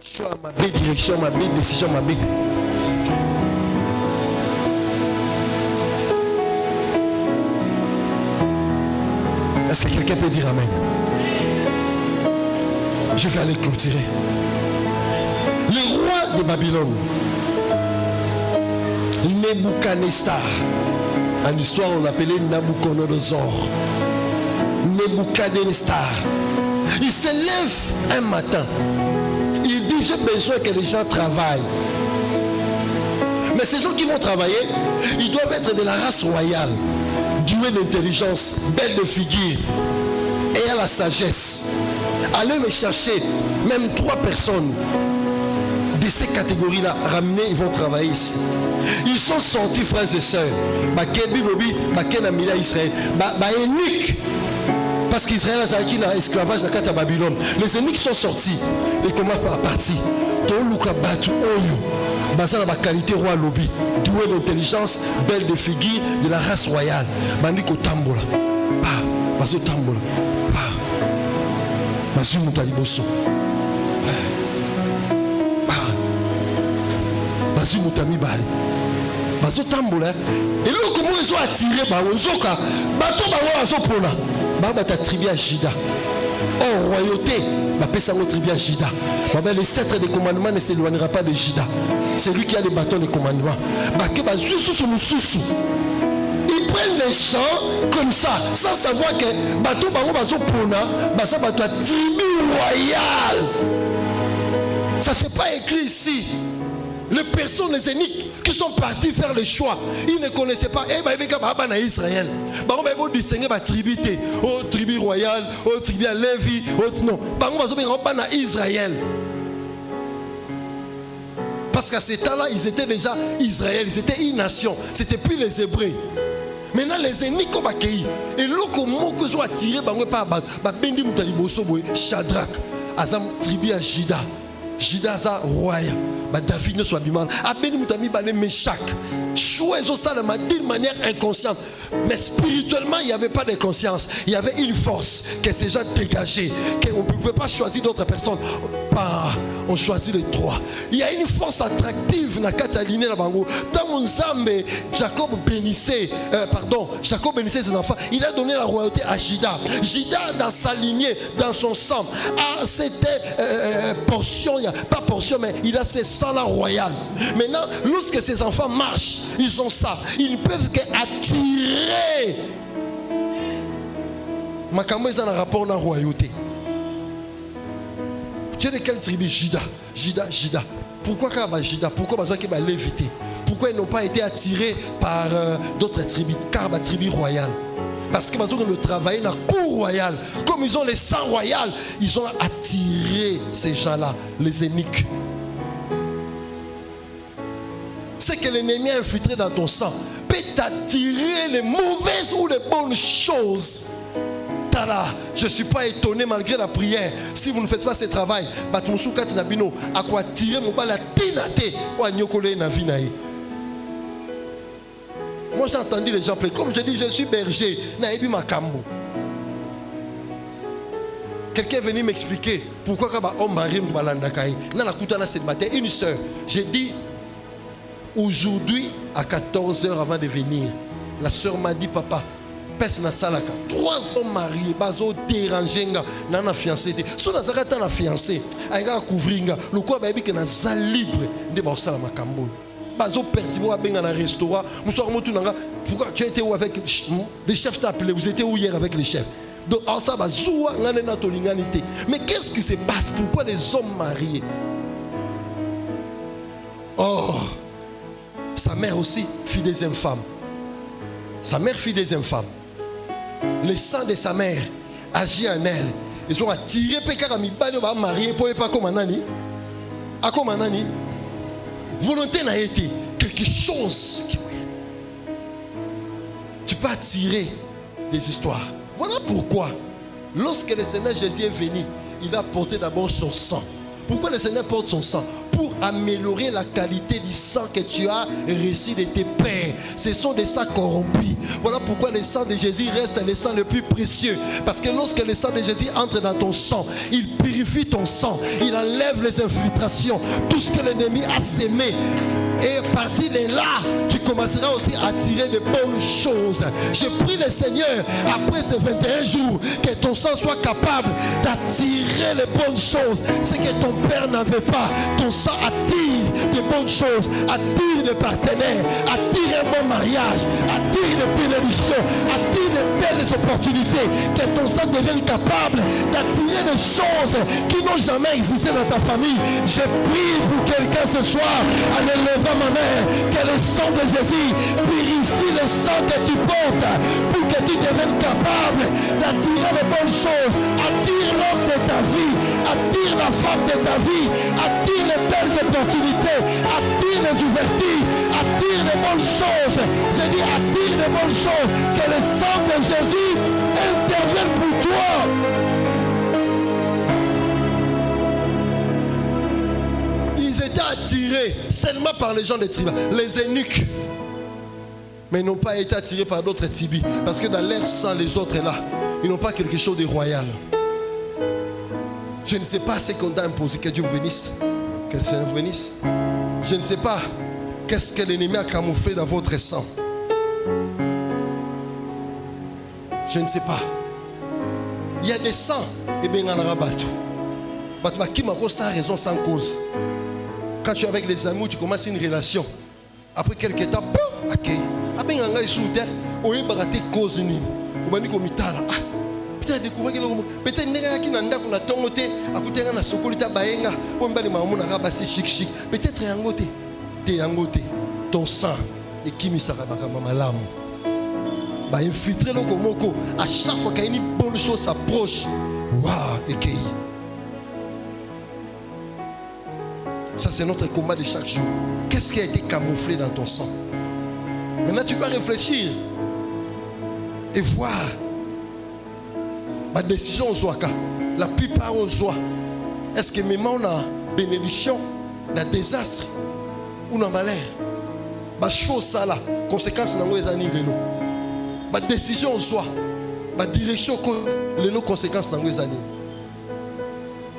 Choix ma belle direction, ma belle décision, ma belle. Est-ce que quelqu'un peut dire amen? Je vais aller clôturer. Le roi de Babylone, Nebuchadnezzar, en histoire on l'appelait Nabucodonosor. Nebuchadnezzar, il se lève un matin, il dit j'ai besoin que les gens travaillent. Mais ces gens qui vont travailler, ils doivent être de la race royale, doués d'intelligence, belles de figure et à la sagesse. Allez me chercher même 3 personnes de ces catégories-là, ramener, ils vont travailler ici. Ils sont sortis, frères et sœurs. Israël. Énique. Parce qu'Israël a été dans l'esclavage dans la Babylone. Les ennemis sont sortis. Et comment à partir? Basé dans la qualité roi lobby, doué d'intelligence, belle de figure, de la race royale. Bandiko tambola. Baso tambola. Baso mutaliboso. Baso mutami bali. Baso tambola. Et là comment ils ont attiré Baozoka. Bato Bawa Baso Pona. Baba ta tribu à Jida. Oh royauté. Bapé sango tribu à Jida. Les 7 des commandements ne s'éloignera pas de Jida. C'est lui qui a les bâtons de commandement. Ils prennent les champs comme ça, sans savoir que bateau bazo pona, basa bato tribu royale. Ça c'est pas écrit ici. Les personnes, les ennemis qui sont partis faire le choix, ils ne connaissaient pas. Israël. Ils distinguer la tribu, tribu royale, tribu à Lévi, non. Israël. Parce qu'à ce temps-là, ils étaient déjà Israël, ils étaient une nation. C'était plus les Hébreux. Maintenant, les ennemis comme accueillis. Et l'autre mot que ils ont attiré, Shadrach, Azam, tribu à Jida. Jidaza roya. David ne soit bimal. Abeni mutami bale Meshach. Choisis ça d'une manière inconsciente. Mais spirituellement, il n'y avait pas de conscience. Il y avait une force que ces gens dégageaient. On ne pouvait pas choisir d'autres personnes. On choisit les trois. Il y a une force attractive dans la lignée de Bango. Dans Nzambe, Jacob bénissait ses enfants. Il a donné la royauté à Juda. Juda, dans sa lignée, dans son sang, c'était portion, pas portion, mais il a ses sangs là royal. Maintenant, lorsque ses enfants marchent, ils ont ça. Ils ne peuvent qu'attirer. Makambo est en rapport à la royauté. Tu es de quelle tribu? Juda. Pourquoi Juda? Pourquoi ils ont lévité? Pourquoi ils n'ont pas été attirés par d'autres tribus? Car la tribu royale. Parce que le travail dans la cour royale, comme ils ont les sangs royaux, ils ont attiré ces gens-là, les eunuques. C'est que l'ennemi a infiltré dans ton sang peut t'attirer les mauvaises ou les bonnes choses. Je ne suis pas étonné malgré la prière. Si vous ne faites pas ce travail, à quoi tirer mon bal à tinate ou à nyokole na vie naï. Moi j'ai entendu les gens plaider. Comme je dis, je suis berger. Naïbi makambo. Quelqu'un est venu m'expliquer pourquoi quand on marie m'balandakai. Na la kutana cette matin une sœur. J'ai dit aujourd'hui à 14h avant de venir, la sœur m'a dit papa. 3 hommes mariés, bazo dérangé na na fiancé. So na zakata na fiancé, ayga couvrir le quoi ba bi que na za libre de ba sala makambo. Bazo pertibo ba benga na restaurant, muso motu nanga. Pourquoi tu étais où avec les chefs t'appelaient? Vous étiez où hier avec les chefs? Donc ça va zoua ngane na tolinganité. Mais qu'est-ce qui se passe? Pourquoi les hommes mariés? Oh, sa mère aussi fit deuxième femme. Sa mère fit deuxième femme. Le sang de sa mère agit en elle. Ils ont attiré Pékarami Bano va marier pour pas comme Anani. À comme Anani. Volonté n'a été quelque chose qui. Tu peux attirer des histoires. Voilà pourquoi, lorsque le Seigneur Jésus est venu, il a porté d'abord son sang. Pourquoi le Seigneur porte son sang? Pour améliorer la qualité du sang que tu as reçu de tes pères. Ce sont des sangs corrompus. Voilà pourquoi le sang de Jésus reste le sang le plus précieux. Parce que lorsque le sang de Jésus entre dans ton sang, il purifie ton sang. Il enlève les infiltrations. Tout ce que l'ennemi a sémé. Et à partir de là, tu commenceras aussi à attirer de bonnes choses. Je prie le Seigneur, après ces 21 jours, que ton sang soit capable d'attirer les bonnes choses. Ce que ton père n'avait pas. Ton sang attire de bonnes choses, attire des partenaires, attire un bon mariage, attire des bénédictions, attire de belles opportunités. Que ton sang devienne capable d'attirer des choses qui n'ont jamais existé dans ta famille. Je prie pour quelqu'un ce soir, en élevant ma main, que le sang de Jésus purifie le sang que tu portes pour que tu deviennes capable d'attirer les bonnes choses. Attire l'homme de ta vie, attire la femme de ta vie, attire les belles opportunités, attire les ouvertures, attire les bonnes choses. Je dis attire les bonnes choses, que le sang de Jésus intervienne pour toi. Ils étaient attirés seulement par les gens des tribus, les eunuques. Mais ils n'ont pas été attirés par d'autres tribus. Parce que dans leur sang, les autres là, ils n'ont pas quelque chose de royal. Je ne sais pas ce qu'on t'a imposé. Que Dieu vous bénisse. Que le Seigneur vous bénisse. Je ne sais pas qu'est-ce que l'ennemi a camouflé dans votre sang. Je ne sais pas. Il y a des sangs. Et bien, on a rabattu. Qui m'a sans raison, sans cause. Quand tu es avec les amis, tu commences une relation. Après quelques temps, ok. Après, on a soutenu. On a baraté cause. On a dit qu'on peut-être découvrir que peut-être n'est-ce qui n'a pas tongoté à côté de la socolita baenga on va les mamans à rabasser chic peut-être yangoté t'es yangoté ton sang et qui m'y sera ma lame bah infiltrer le komoko à chaque fois qu'il y a une bonne chose s'approche waouh et qui ça c'est notre combat de chaque jour. Qu'est-ce qui a été camouflé dans ton sang? Maintenant tu dois réfléchir et voir. Ma décision aux oies, la plupart aux oies. Est-ce que mes mains bénédiction, na désastre ou na malheur. Ba chose ça là, conséquence na ngoza ni lelo. Ba décision soit, ba direction ko lelo conséquence na ngoza ni.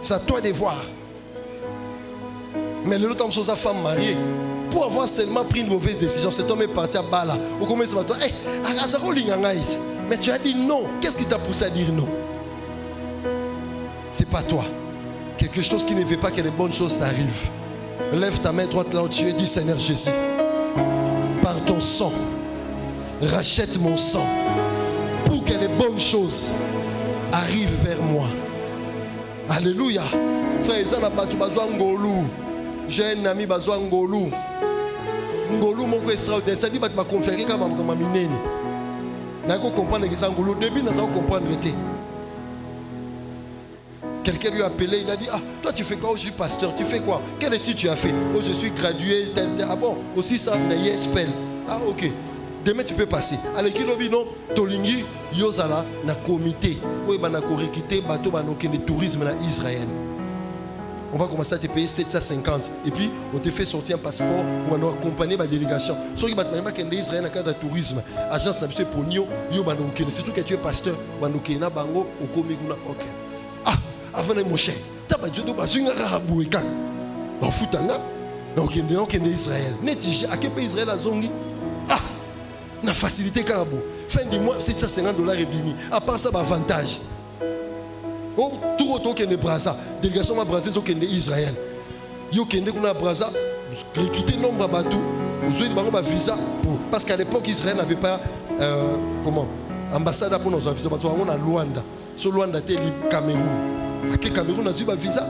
C'est à toi de voir. Mais le temps où sa femme mariée, pour avoir seulement pris une mauvaise décision, cet homme est parti à Bala. Ou comment ça va toi? Mais tu as dit non. Qu'est-ce qui t'a poussé à dire non? C'est pas toi. Quelque chose qui ne veut pas que les bonnes choses t'arrivent. Lève ta main droite là où tu es, dis Seigneur Jésus, par ton sang, rachète mon sang pour que les bonnes choses arrivent vers moi. Alléluia. Frère, ils ont battu besoin ngolou. J'ai un ami besoin ngolou. Ngolou mon extraordinaire. Ça dit que je vais conférer comme un minene. Je vais comprendre que c'est ngolou. Au début, je vais comprendre. Quelqu'un lui a appelé, il a dit, ah, toi tu fais quoi? Je suis pasteur, tu fais quoi? Quelle étude tu as fait? Oh, je suis gradué, tel. Ah bon, aussi ça, il y a spell. Ah ok. Demain tu peux passer. Alors qu'il a dit non, Tolingi, Yozala, na comité. Oui, bah na correcté, bateau, bah no de tourisme na Israël. On va commencer à te payer 750. Et puis, on te fait sortir un passeport ou on a accompagné ma délégation. Soit que tu as Israël dans le cadre de tourisme, agence nationale pour Nio, surtout que tu es pasteur, Banokena, Bango, Okomiguna, ok. Ah, avant de mon cher, tu as dit que tu as dit que tu as dit que Israël. Netiji, à quel pays Israël a zongi? Ah, na facilité carabo. Fin du mois, $750 et bimi. À part ça, avantage. Oh, tout autant que les Brazza, délégation ma Brazza, c'est que Israël. Yo kende kuna Brazza, quitter nombre bateau, vous avez des visa parce qu'à l'époque Israël n'avait pas comment ambassade pour nos visa parce qu'on a Luanda. Sur Luanda c'était le Cameroun. À quel Cameroun a eu un visa?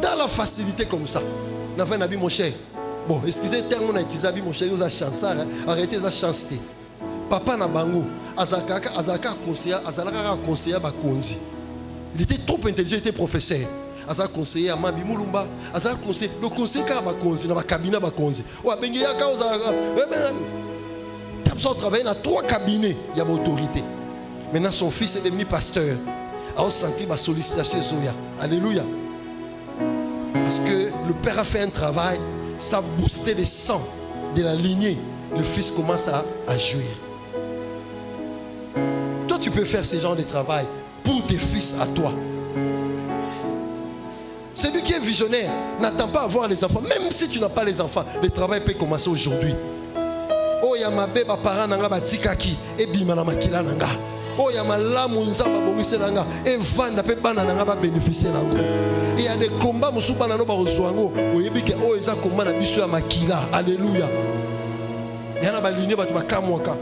Dans la facilité comme ça, on a fait un habit mon cher. Bon, excusez le terme, on a utilisé mon cher, vous avez chance, arrêtez la chanceté. Papa na bango, azaka conseiller bakonzi. Il était trop intelligent, il était professeur. Azaka conseiller à Mabi Mulumba, azaka conseiller, le conseiller ka bakonzi na ba cabinet bakonzi. Wa bengi ya ka ozaka. T'as besoin de travailler dans 3 cabinets, il y a l'autorité. Maintenant son fils est devenu pasteur. A senti ma sollicitation Zoya. Alléluia. Parce que le père a fait un travail, ça a boosté le sang de la lignée. Le fils commence à jouir. Toi, tu peux faire ce genre de travail pour tes fils à toi. Celui qui est visionnaire n'attend pas à avoir les enfants. Même si tu n'as pas les enfants, le travail peut commencer aujourd'hui. Oh, il y a ma bébé, parents, nanga batikaki, et bimana makila nanga. Oh, il y a ma lamu nzamba bomise nanga, et vanda pe bana nanga ba bénéficier nango. Il y a des combats musu bana no ba resoango. Oyebike oh eza combat na biso ya makila. Alléluia. Il y a ba ligne ba tu ba kamwaka.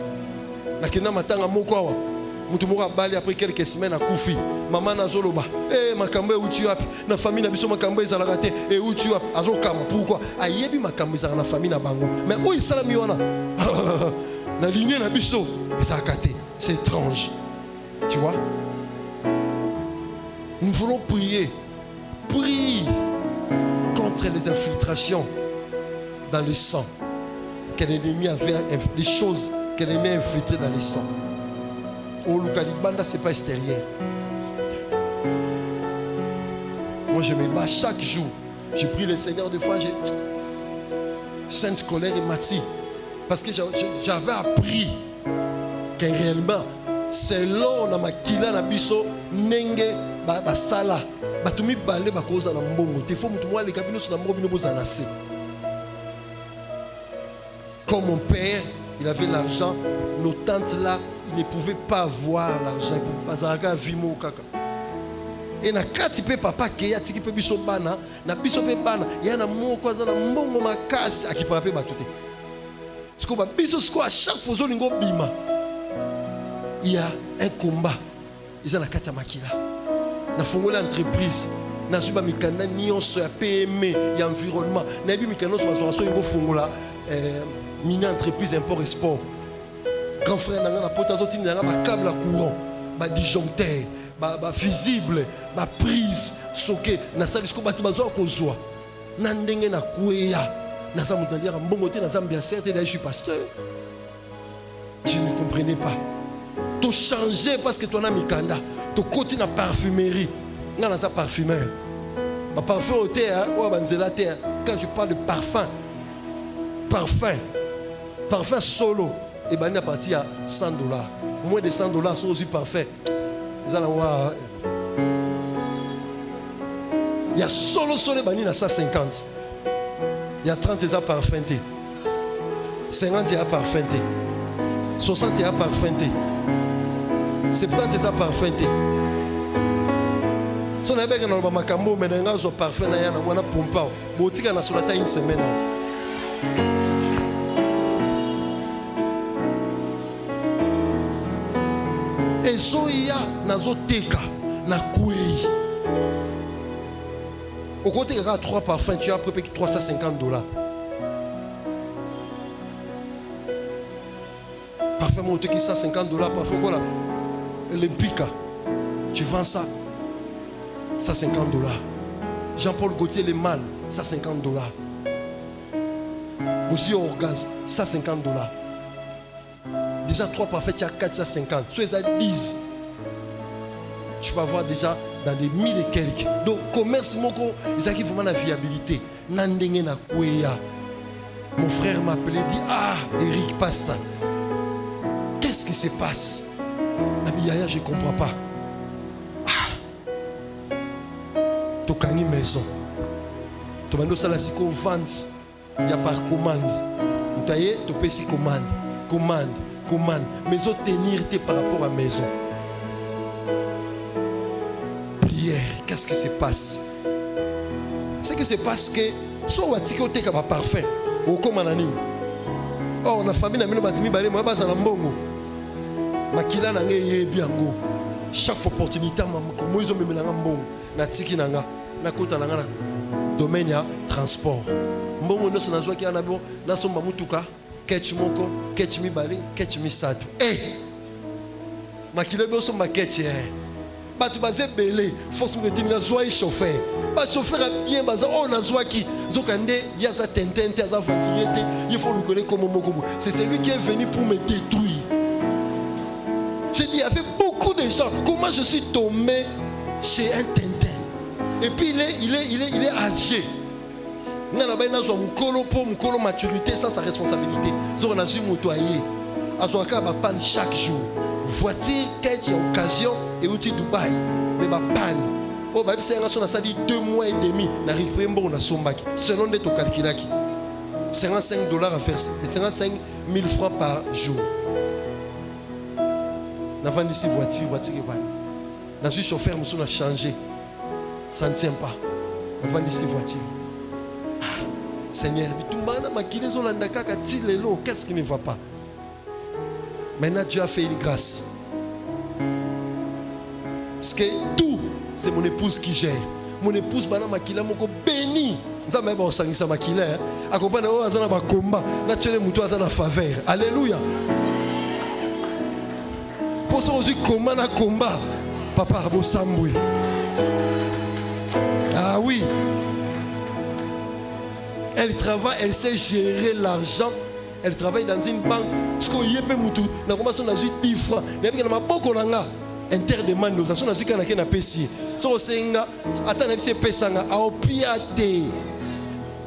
Na kina matanga moko awa. Mutu moko abali après quelques semaines à Koufi. Maman nazoloba. Eh makambo uti wapi? Na famille na biso makambo ezalaka te. Et uti wapi? Azokama. Pourquoi? Ayebi makambo ezalaka na famille na bango. Mais où il salami wana? Na ligne na biso ezalaka te. C'est étrange. Tu vois? Nous voulons prier. Prie contre les infiltrations dans le sang. Que l'ennemi avait des choses que l'ennemi a infiltrées dans le sang. Au Lukalibanda, ce n'est pas extérieur. Moi, je me bats chaque jour. Je prie le Seigneur deux fois. Sainte colère et Mathi. Parce que j'avais appris que réellement, selon la makila na biso nenge basala batumi balé bakoza na mbongo te faut mutu mwa le kabino na mbongo bino bozana se. Comme mon père, il avait l'argent, nos tantes là, ils ne pouvaient pas avoir l'argent, ils ne pouvaient pas vivre kaka. Et na kati pe papa ke ya tiki pe biso bana, na biso pe bana, ya na moko za na mbongo makasi akipara pe batute. Siko ba biso siko à chaque fois zolingo bima. Il y a un combat. Ils ont la carte à Makila. Na fongole entreprise. Na suba mikanda nyonso ya PME ya environnement. Na bi mikanda so baso ngo fongola mini entreprise import export. Grand frère nanga na pota zoti nanga ba câble à courant, ba disjoncteur, ba visible, ba prise soke na salisco batu bazo kozwa. Na ndenge na kweya. Na sa mutandia mbongo te na Zambia certes je suis pasteur. Je ne comprenais pas. Tu changer parce que tu as mikanda, tu côté la parfumerie. Nga naza parfumeur. Ba parfum au thé, ou banzela thé. Quand je parle de parfum, parfum solo, et ben à partir à $100. Moins de $100 sont aussi parfaits. Ils allons voir. Il y a solo bani à 150. Il y a 30 déjà parfumés. 50 déjà parfumés. 60 déjà parfumés. 70 déjà parfumés. Si on a bien dans le macambo, mais on a un parfum, on a un pompe. Boutique à la solata une semaine. Et soya nazo teka na kuei. Au côté il y a 3 parfums, tu as à peu près $350. Parfum monté qui $150, parfum quoi là? Olympica. Tu vends ça. $150. Jean-Paul Gaultier les mâles, $150. Aussi orgasme, $150. Déjà 3 parfaits, tu as 450. Soit ils ont 10. Tu vas voir déjà dans les 1000 et quelques. Donc, commerce, ils ont vraiment la viabilité. Nandenge na kweya. Mon frère m'a appelé, dit ah, Eric Pasta. Qu'est-ce qui se passe? Ami Yaya, je ne comprends pas. Tokani maison. Tobando salasiko vente. Il y a par commande. Tu peux si commande. Maison tenir par rapport à maison. Prière. Qu'est-ce qui se passe? Ce qui se passe que soit watiko te kaba parfum. Au commandani. Oh, na famille na mino batimi balé moi baza na mbongo. Makila na ngeye biango. Chaque opportunité comme ils ont même na mbongo. Na tiki nanga. Na kota nanga na domaine ya transport. Mbongo no sona zwa ki ana bo na somba mutuka. Ketch moko, ketch mi balé, ketch mi sato. Makila bo somba ketch batu bazé belé, force me retenir zwa chauffeur. Ba chauffeur a bien baza on a zwa ki zokande ya za tentente za ventilier, il faut le connaître comme moko. C'est celui qui est venu pour me détruire. J'ai dit il y avait beaucoup de gens. Comment je suis tombé chez un tentin? Et puis il est âgé. Il a une maturité sans sa responsabilité. Il a une motoyer. Il a panne chaque jour. Voiture, quelques occasions et outil Dubaï. Mais il a panne. Oh, bah, c'est un ça dit 2 mois et demi. Il a récupéré un bon sombaki. Selon les taux calculaki. $55 à verser. Et 55 000 francs par jour. Nous avons ici voiture et van. Nous avons chauffeur, nous avons changé. Ça ne tient pas. Nous avons ici voiture. Seigneur, qu'est-ce qui ne va pas? Maintenant, Dieu a fait une grâce. Parce que tout, c'est mon épouse qui gère. Mon épouse, Makila, moko béni. Ça m'a bon sang, ça Makila. Accompagne au azana ba combat. Naturellement, muto azana faveur. Alléluia. Pour ça, aujourd'hui, comment na combat, papa Rabo Samboui. Ah oui. Elle travaille, elle sait gérer l'argent. Elle travaille dans une banque. Ce qu'on y est, nous avons 10 francs. Mais il y a beaucoup de gens interdemandent. Nous avons dit qu'on a un PC. Si on a un PC, on a un piate.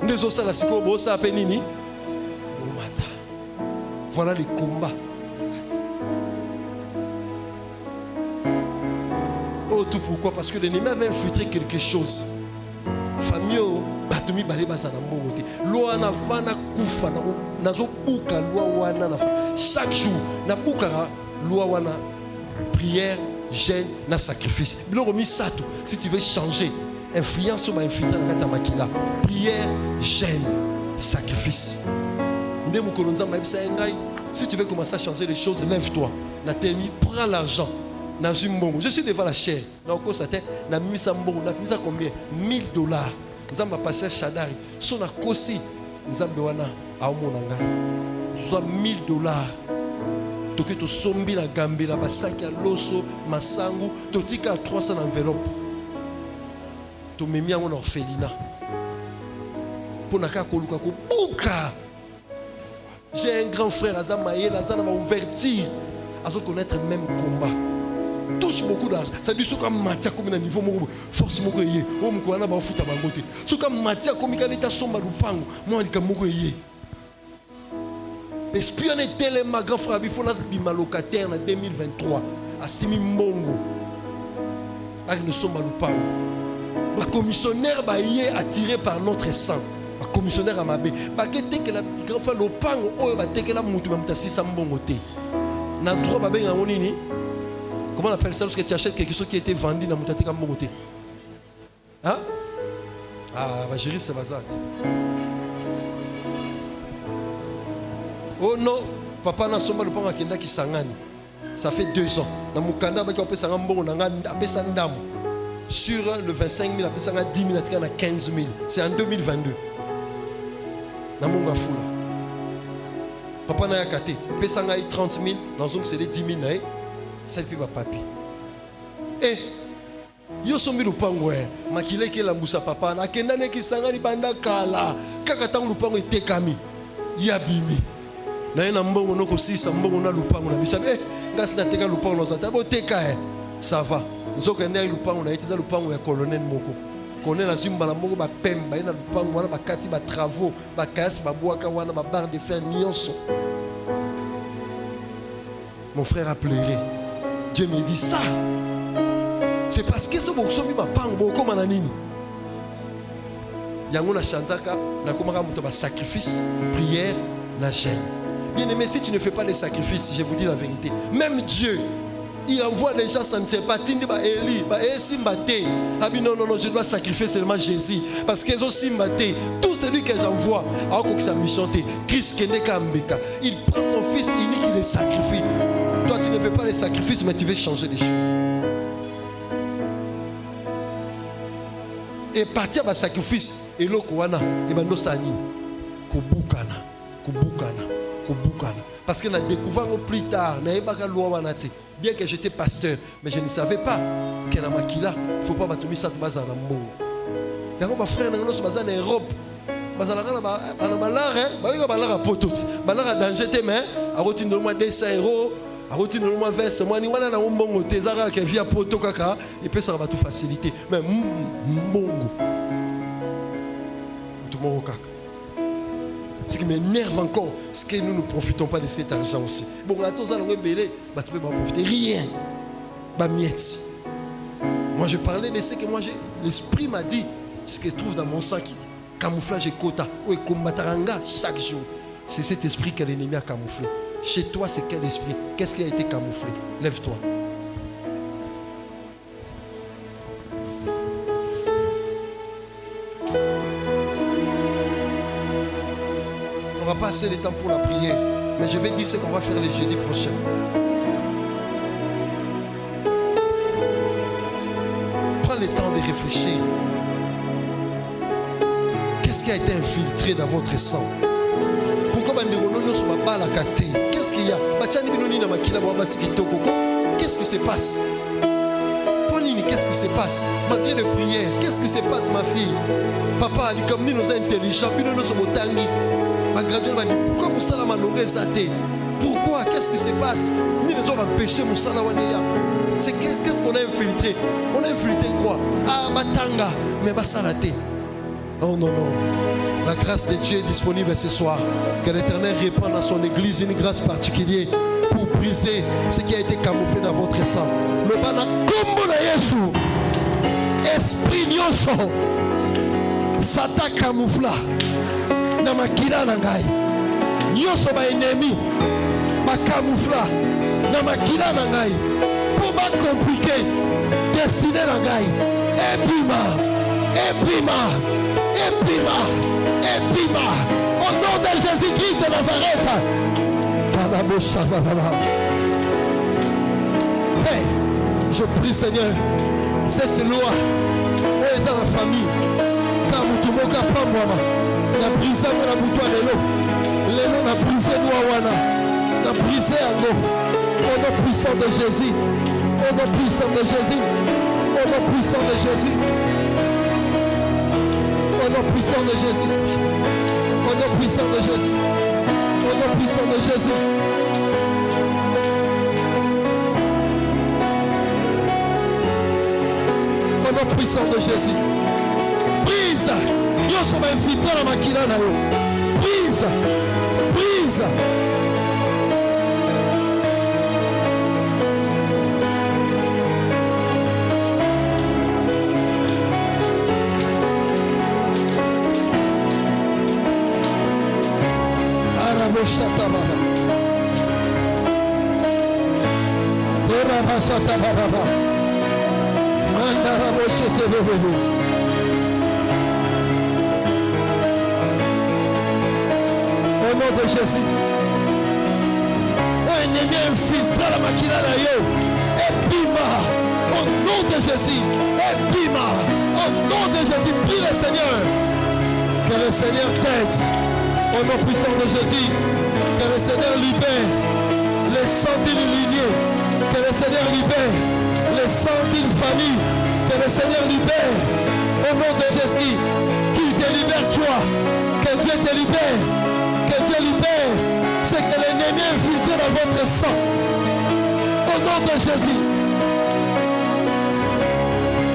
Nous avons ça, ça voilà les combats. Oh, tout pourquoi? Parce que l'ennemi avait infiltré quelque chose. Famille. Batumi balé basana mbogote. Loi na vana kufa na zo buka loi wana na chaque jour na buka loi wana prière, jeûne, na sacrifice. Bilo remis ça tout. Si tu veux changer, influence ou infiltrer na kata makila. Prière, jeûne, sacrifice. Ndemu kolonza maibisa ngai. Si tu veux commencer à changer les choses, lève-toi. Na teni prends l'argent. Na zimbongo. Je suis devant la chair. Na oko saté na misa mbongo. Na misa combien? $1000. Nzamba passer Shadari. Sona kosi nzambe wana aomona ngai. Soit $1000. Toki to sombi na gambela basaki ya loso masangu totika 300 enveloppe. To memi yango na orphelinat. Pona ka koluka ko buka. J'ai un grand frère Azamaye, Azana va ouvertir. Azo connaître même combat. touche beaucoup d'argent. Ça dit, ce qu'on matia comme un niveau, force mon coyer. Oh, mon coana, bah, fout à ma beauté. Ce qu'on matia comme un état sombre, lupango. Moi, il y a mon coyer. Espionner tel ma grand frère, il faut la bima locataire en 2023 à Simi Mbongo. Là, nous sommes à lupango. Le commissionnaire est attiré par notre sang. Le commissionnaire a mabé. Parce que la grand frère lupango, oh, bah, t'es que la moutou, même ta si ça mbongoté. Na droit babé ngangonini. Comment on appelle ça lorsque tu achètes quelque chose qui a été vendu dans Moutaté comme Mogoté? Hein? Ah, bah j'ai c'est bazar. Oh non, papa n'a somba le pan à Kenda qui sangani. Ça fait 2 ans. Dans mon canard, qui a fait sangambon, on a fait sangam. Sur le 25 000, après ça, 10 000, on a 15 000. C'est en 2022. Dans mon gafoula. Papa n'a pas caté. Après ça, 30 000. Dans un c'est 10 000. Celle qui va papi. Eh, yo sombi lupango makile ke la musa papa na kenda ne kisanga ni banda kala kaka tang lupango itekami ya bimi na ina mbongo noko sisa mbongo na lupango na bisa ngasi na teka lupango no zata bo teka ça va nzoka ndai lupango na itiza lupango ya colonel moko colonel azimba la mbongo ba pemba ina lupango wana bakati ba travaux ba kasi ba boaka wana ba barre de fer nyonso. Mon frère a pleuré. Dieu me dit ça. C'est parce que ce boxon m'a pas comme un anini. Yangona chanzaka na komara muto ba sacrifice, prière, na jeûne. Bien aimé, si tu ne fais pas les sacrifices, je vous dis la vérité. Même Dieu, il envoie les gens, ça ne sait pas. Tindi ba Eli, ba Esimbate. Ah bien non, je dois sacrifier seulement Jésus. Parce qu'ils ont Simbate. Tout celui que j'envoie, alors que sa mission est Christ Keneka Mbeka. Il prend son fils unique, il le sacrifie. Toi, tu ne fais pas les sacrifices, mais tu veux changer les choses. Et partir à sacrifice, et l'okoana, et ben nos sani, kobukana. Parce qu'on a découvert plus tard, bien que j'étais pasteur, mais je ne savais pas qu'il y a makila, il ne faut pas battre ça tout bas en amour. Il y a un frère qui est en Europe. Il y a un malheur, il y a un malheur à potot. Il y a un danger, mais il y a 200 euros. Il y a un verse, il y a un bongo, il y a un via poto kaka, il peut ça va tout faciliter. Mais mbongo. Tout le monde kaka. Ce qui m'énerve encore, c'est que nous ne profitons pas de cet argent aussi. Bon, à tous, on va tu peux pas profiter. Rien. Moi, je parlais de ce que moi j'ai. L'esprit m'a dit ce que je trouve dans mon sac. Camouflage et quota. Oui, combattaranga chaque jour. C'est cet esprit que l'ennemi a camouflé. Chez toi, c'est quel esprit? Qu'est-ce qui a été camouflé? Lève-toi. On va pas assez le temps pour la prière, mais je vais dire ce qu'on va faire le jeudi prochain. Prends le temps de réfléchir. Qu'est-ce qui a été infiltré dans votre sang? Pourquoi qu'est-ce qu'il y a? Qu'est-ce qui se passe? Qu'est-ce qui se passe? Malgré les prières, qu'est-ce qui se passe, ma fille? Papa, il comme nous sommes intelligents, nous sommes autangi. Pourquoi? Qu'est-ce qui se passe? Nous les avons empêchés, c'est qu'est-ce qu'on a infiltré? On a infiltré quoi? Ah, Batanga, mais Basalate. Oh non, non. La grâce de Dieu est disponible ce soir. Que l'Éternel répande à son église une grâce particulière pour briser ce qui a été camouflé dans votre sang. Le bana combo na Yesu. Esprit nyonso. Sata camoufla. Na makila na ngai. Nyonso ba ennemi. Ba camoufla. Na makila na ngai. Pour pas compliquer. Destiné na ngai. Épima. Au nom de Jésus-Christ de Nazareth. Hey, je prie Seigneur, cette loi, où est la famille? Car nous ne pouvons pas moi. On a brisé la bouton de l'eau. L'élo a brisé l'ouawana. On a brisé l'eau. Au nom puissant de Jésus. Au nom puissant de Jésus. Au nom puissant de Jésus. Au nom puissant de Jésus. Au nom puissant de Jésus. Au nom puissant de Jésus. Au nom puissant de Jésus. Brise. Nous sommes infiltrés dans ma makila na yo. Brise. Brise. Arabosata baba. Terabasata baba. Mandarabosete bebe. Au nom de Jésus. Un ennemi infiltré la makila na yo. Épima. Au nom de Jésus. Épima. Au nom de Jésus. Prie le Seigneur. Que le Seigneur t'aide. Au nom puissant de Jésus. Que le Seigneur libère les 100 000 lignées. Que le Seigneur libère les 100 000 familles. Que le Seigneur libère. Au nom de Jésus. Qu'il te libère toi. Que Dieu te libère. Que Dieu libère. C'est que l'ennemi est infiltré dans votre sang. Au nom de Jésus.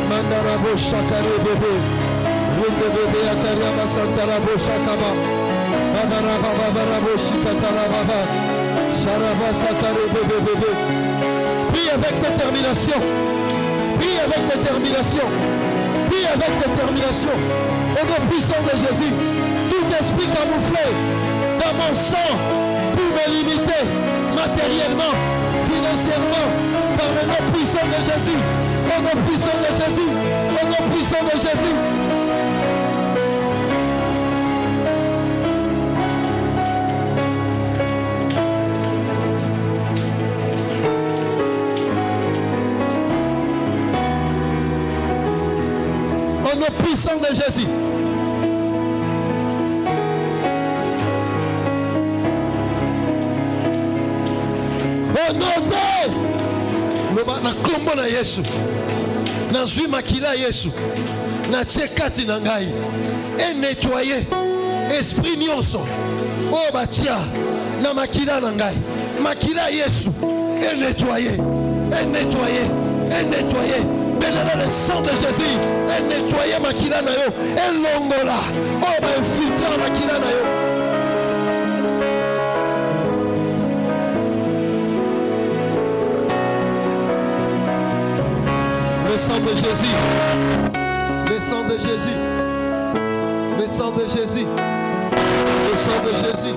Mandarabo Shakare bébé. Runde bébé Akarama Santarabo Shakaba. Babaraba Babarabo Shikatara Baba. Sharaba Sakare bébé bébé. Prie avec détermination. Prie avec détermination. Prie avec détermination. Au nom puissant de Jésus. Tout esprit camouflé dans mon sang pour me limiter matériellement, financièrement, par le nom puissant de Jésus. Au nom puissant de Jésus. Au nom puissant de Jésus. Au nom puissant de Jésus. Au nom de na kombo na Yesu. Na zui makila Yesu. Na tie kati na ngai. Et nettoyer esprit nyonso. O batia na makila na ngai. Makila Yesu. Et nettoyer. Et nettoyer. Et nettoyer. Bénédicte le sang de Jésus. Et nettoyer makila na yo. Et longola. O ba infiltrer la makila na yo. Le sang de Jésus. Le sang de Jésus. Le sang de Jésus. Le sang de Jésus.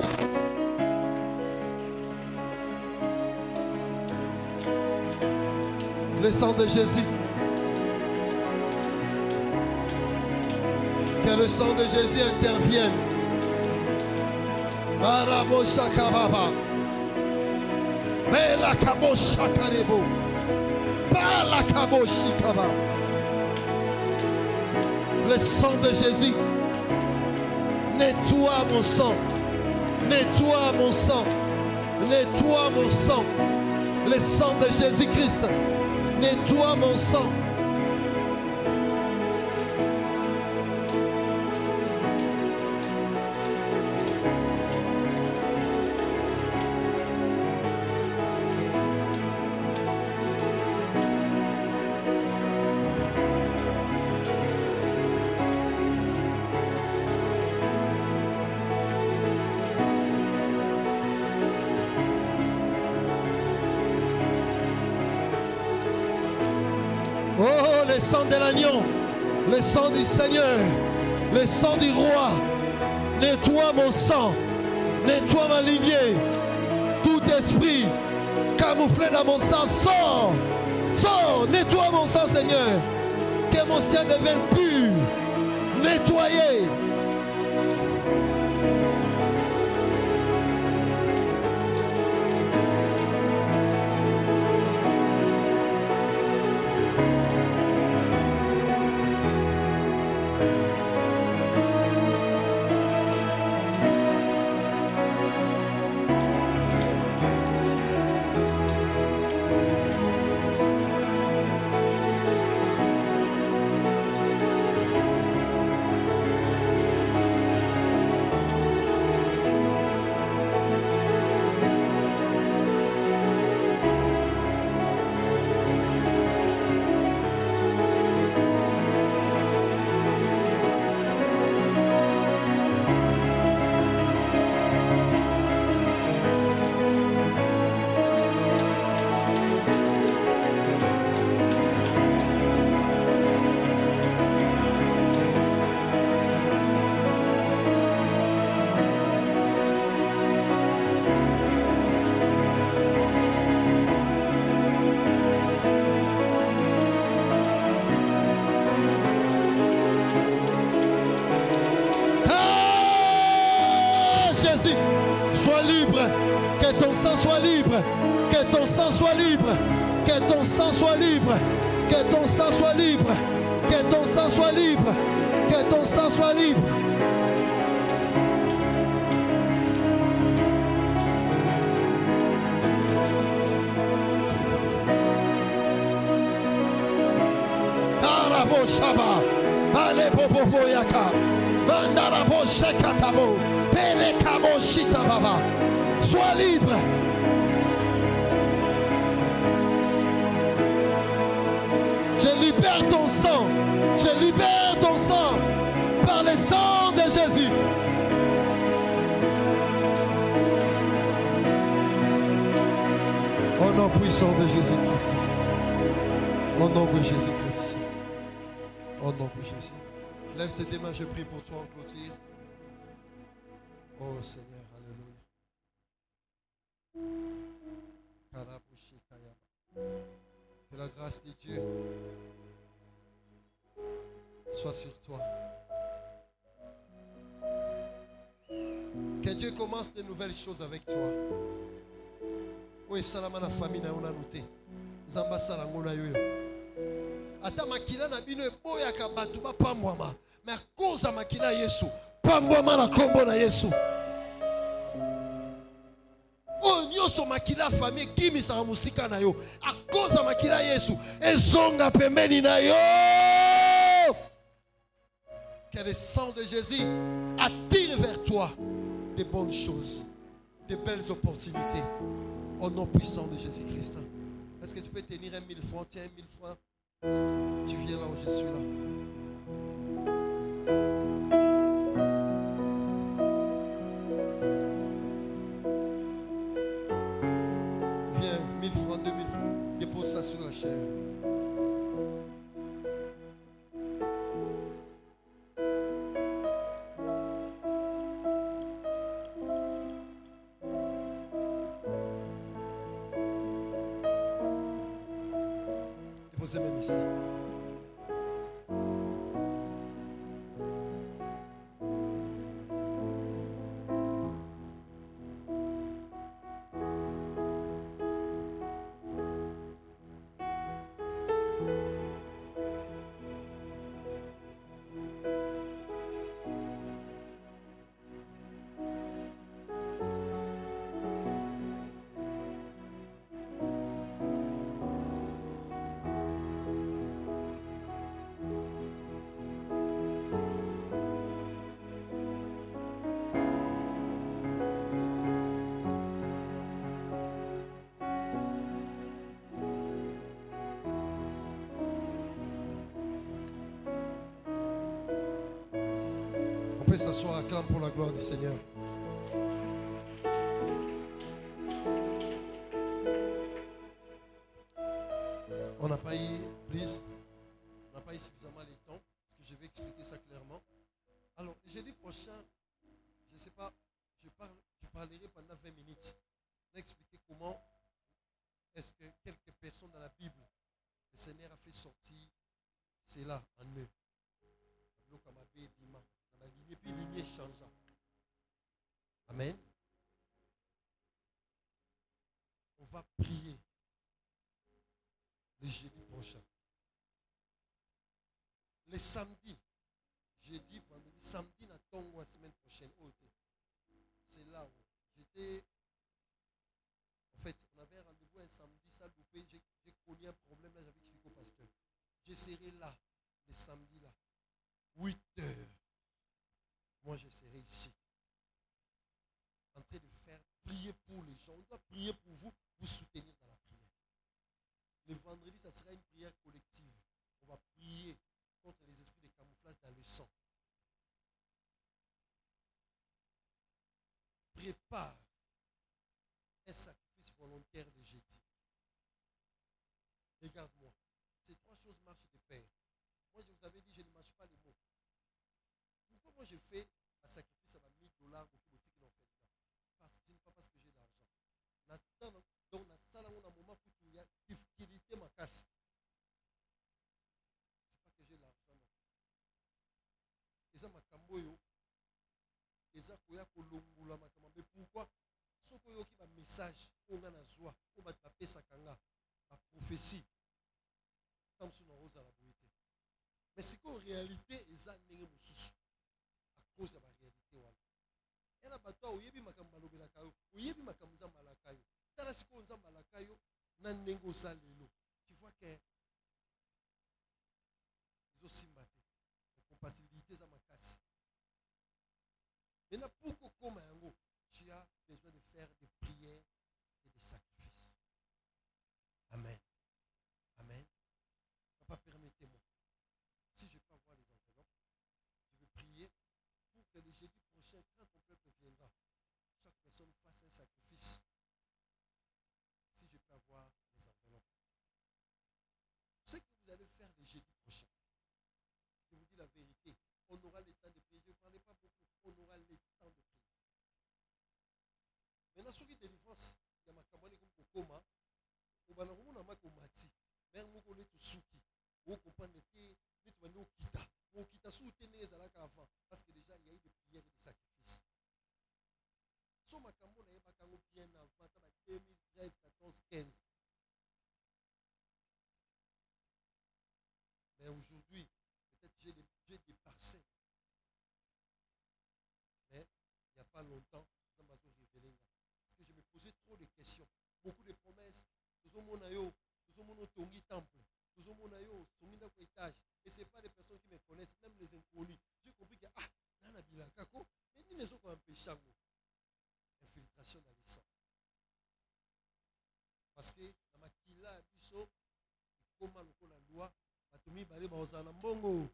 Le sang de Jésus. Que le sang de Jésus intervienne. Arabo Shakababa. Bela Kabo Shakarebo. Le sang de Jésus. Nettoie mon sang. Nettoie mon sang. Nettoie mon sang. Le sang de Jésus-Christ. Nettoie mon sang. Oh, le sang de l'agneau, le sang du Seigneur, le sang du roi. Nettoie mon sang, nettoie ma lignée. Tout esprit camouflé dans mon sang, sors, sors, nettoie mon sang, Seigneur. Que mon sang devienne pur, nettoyé. Jésus. Sois libre. Que ton sang soit libre. Que ton sang soit libre. Que ton sang soit libre. Que ton sang soit libre. Que ton sang soit libre. Que ton sang soit libre. Tarabo Shaba. Ale Bobo Yaka. Mandarabo Shekatabo. Pelekamo Shita Baba. Sois libre. Je libère ton sang. Je libère ton sang par le sang de Jésus. Au nom puissant de Jésus-Christ. Au nom de Jésus-Christ. Au nom de Jésus. Lève tes mains, je prie pour toi en clôture. Oh Seigneur, alléluia. Que la grâce de Dieu soit sur toi. Que Dieu commence de nouvelles choses avec toi. Oui, salama na famille na ona noté. Nzamba sala ngona yoyo. Ata makila na bino eboya ka batu ba pambwama. Mais à cause de makila Yesu, pambwama na kombo na Yesu. Oh nyoso makila famille kimi sa musika na yo. À cause de makila Yesu, ezonga pembeni na yo. Que le sang de Jésus attire vers toi des bonnes choses, des belles opportunités. Au nom puissant de Jésus-Christ. Est-ce que tu peux tenir 1000 francs? Tiens, 1000 francs. Tu viens là où je suis là. Viens, 1000 francs, 2000 francs. Dépose ça sur la chair. Déposez même ici. On peut s'asseoir, acclame pour la gloire du Seigneur. On n'a pas eu, please, on n'a pas eu suffisamment de temps, parce que je vais expliquer ça clairement. Alors, jeudi prochain, je ne sais pas, je parlerai pendant 20 minutes. Je vais expliquer comment est-ce que quelques personnes dans la Bible, le Seigneur a fait sortir cela en eux. Et puis l'idée changea. Amen. On va prier le jeudi prochain. Le samedi, jeudi, vendredi, samedi, na tongo la semaine prochaine. C'est là où j'étais. En fait, on avait un rendez-vous un samedi, ça loupé. J'ai connu un problème là, j'avais expliqué au pasteur. Je serai là, le samedi là, 8 heures. Moi, je serai ici, en train de faire prier pour les gens. On doit prier pour vous, vous soutenir dans la prière. Le vendredi, ça sera une prière collective. On va prier contre les esprits de camouflage dans le sang. Prépare un sacrifice volontaire de jeudi. Regarde-moi. Ces trois choses marchent de pair. Moi, je vous avais dit, je ne marche pas les mots. Moi, je fais un sacrifice à $1000 au boutique qui n'en fait pas. Parce que pas parce que j'ai l'argent. Donc, dans ça, on a un moment où il y a difficulté ma casse. C'est pas que j'ai l'argent. Et ça, ma camboyo. Et eza koya kolongola makambo mais pourquoi soki oyoki bamessage oyo nga nazwa oyo bato bapesaka nga baprophétie ntan mosusu na ozala boye te mais sikoyo réalité eza ndenge mosusu à cause ya baréalité wana ena bato ayo oyebi makambo balobelaka yo oyebi makambo nzambe alaka yo tala sikoyo nzambe alaka yo na ndenge oza lelo tu vois que ezosimba te incompatibilité eza makasi maintenant pour kokoma yango tu as besoin de faire des prières et des sacrifices. Amen. Amen. Papa, permettez-moi, si je peux avoir les enveloppes, je vais prier pour que le jeudi prochain, quand ton peuple viendra, chaque personne fasse un sacrifice. Si je peux avoir les enveloppes. Ce que vous allez faire le jeudi prochain, je vous dis la vérité, on aura le temps de prier. Je ne parlais pas beaucoup, on aura le temps de prier. Maintenant, sur une délivrance, il y a ma campagne comme Kokoma, au Banarouna Makomati, même Moko Letu Suki, au comprendre que nous avons Kita, au Kita sous tenez à la avant, parce que déjà il y a eu des prières et des sacrifices. So ma campagne n'a pas bien avant, 2013, 14, 15. Mais aujourd'hui, peut-être j'ai des parcelles. Mais il n'y a pas longtemps, ça m'a révélé. Parce que je me posais trop de questions. Beaucoup de promesses. Nous avons tongi temple. Nous avons tongi étage. Et ce n'est pas des personnes qui me connaissent, même les inconnus. J'ai compris que, nana bilakako, mais nous les autres empêchés. Infiltration dans les sangs. Parce que, dans ma kila, biso, comment la loi, batomi balé baozana mbongo.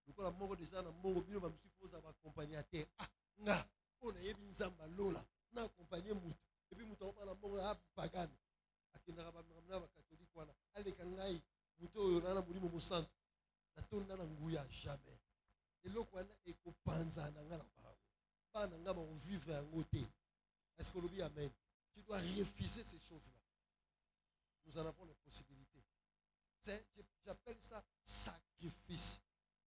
Lokola moko déjà na mbongo bino ba musifu oza ba accompagnateur. Nga, on a yebi nzamba lola. Na accompagner mutu et puis mutu opala mbongo a pagane akendaka bamina bakatolike wana aleka ngai mutu oyo nana molimo mosantu natonda na nguya jamais eloko wana ekopanzana nga na bango bana nga bakovivre yango te. Est-ce que olobi amen? Tu dois refuser ces choses là. Nous en avons les possibilités. J'appelle ça sacrifice.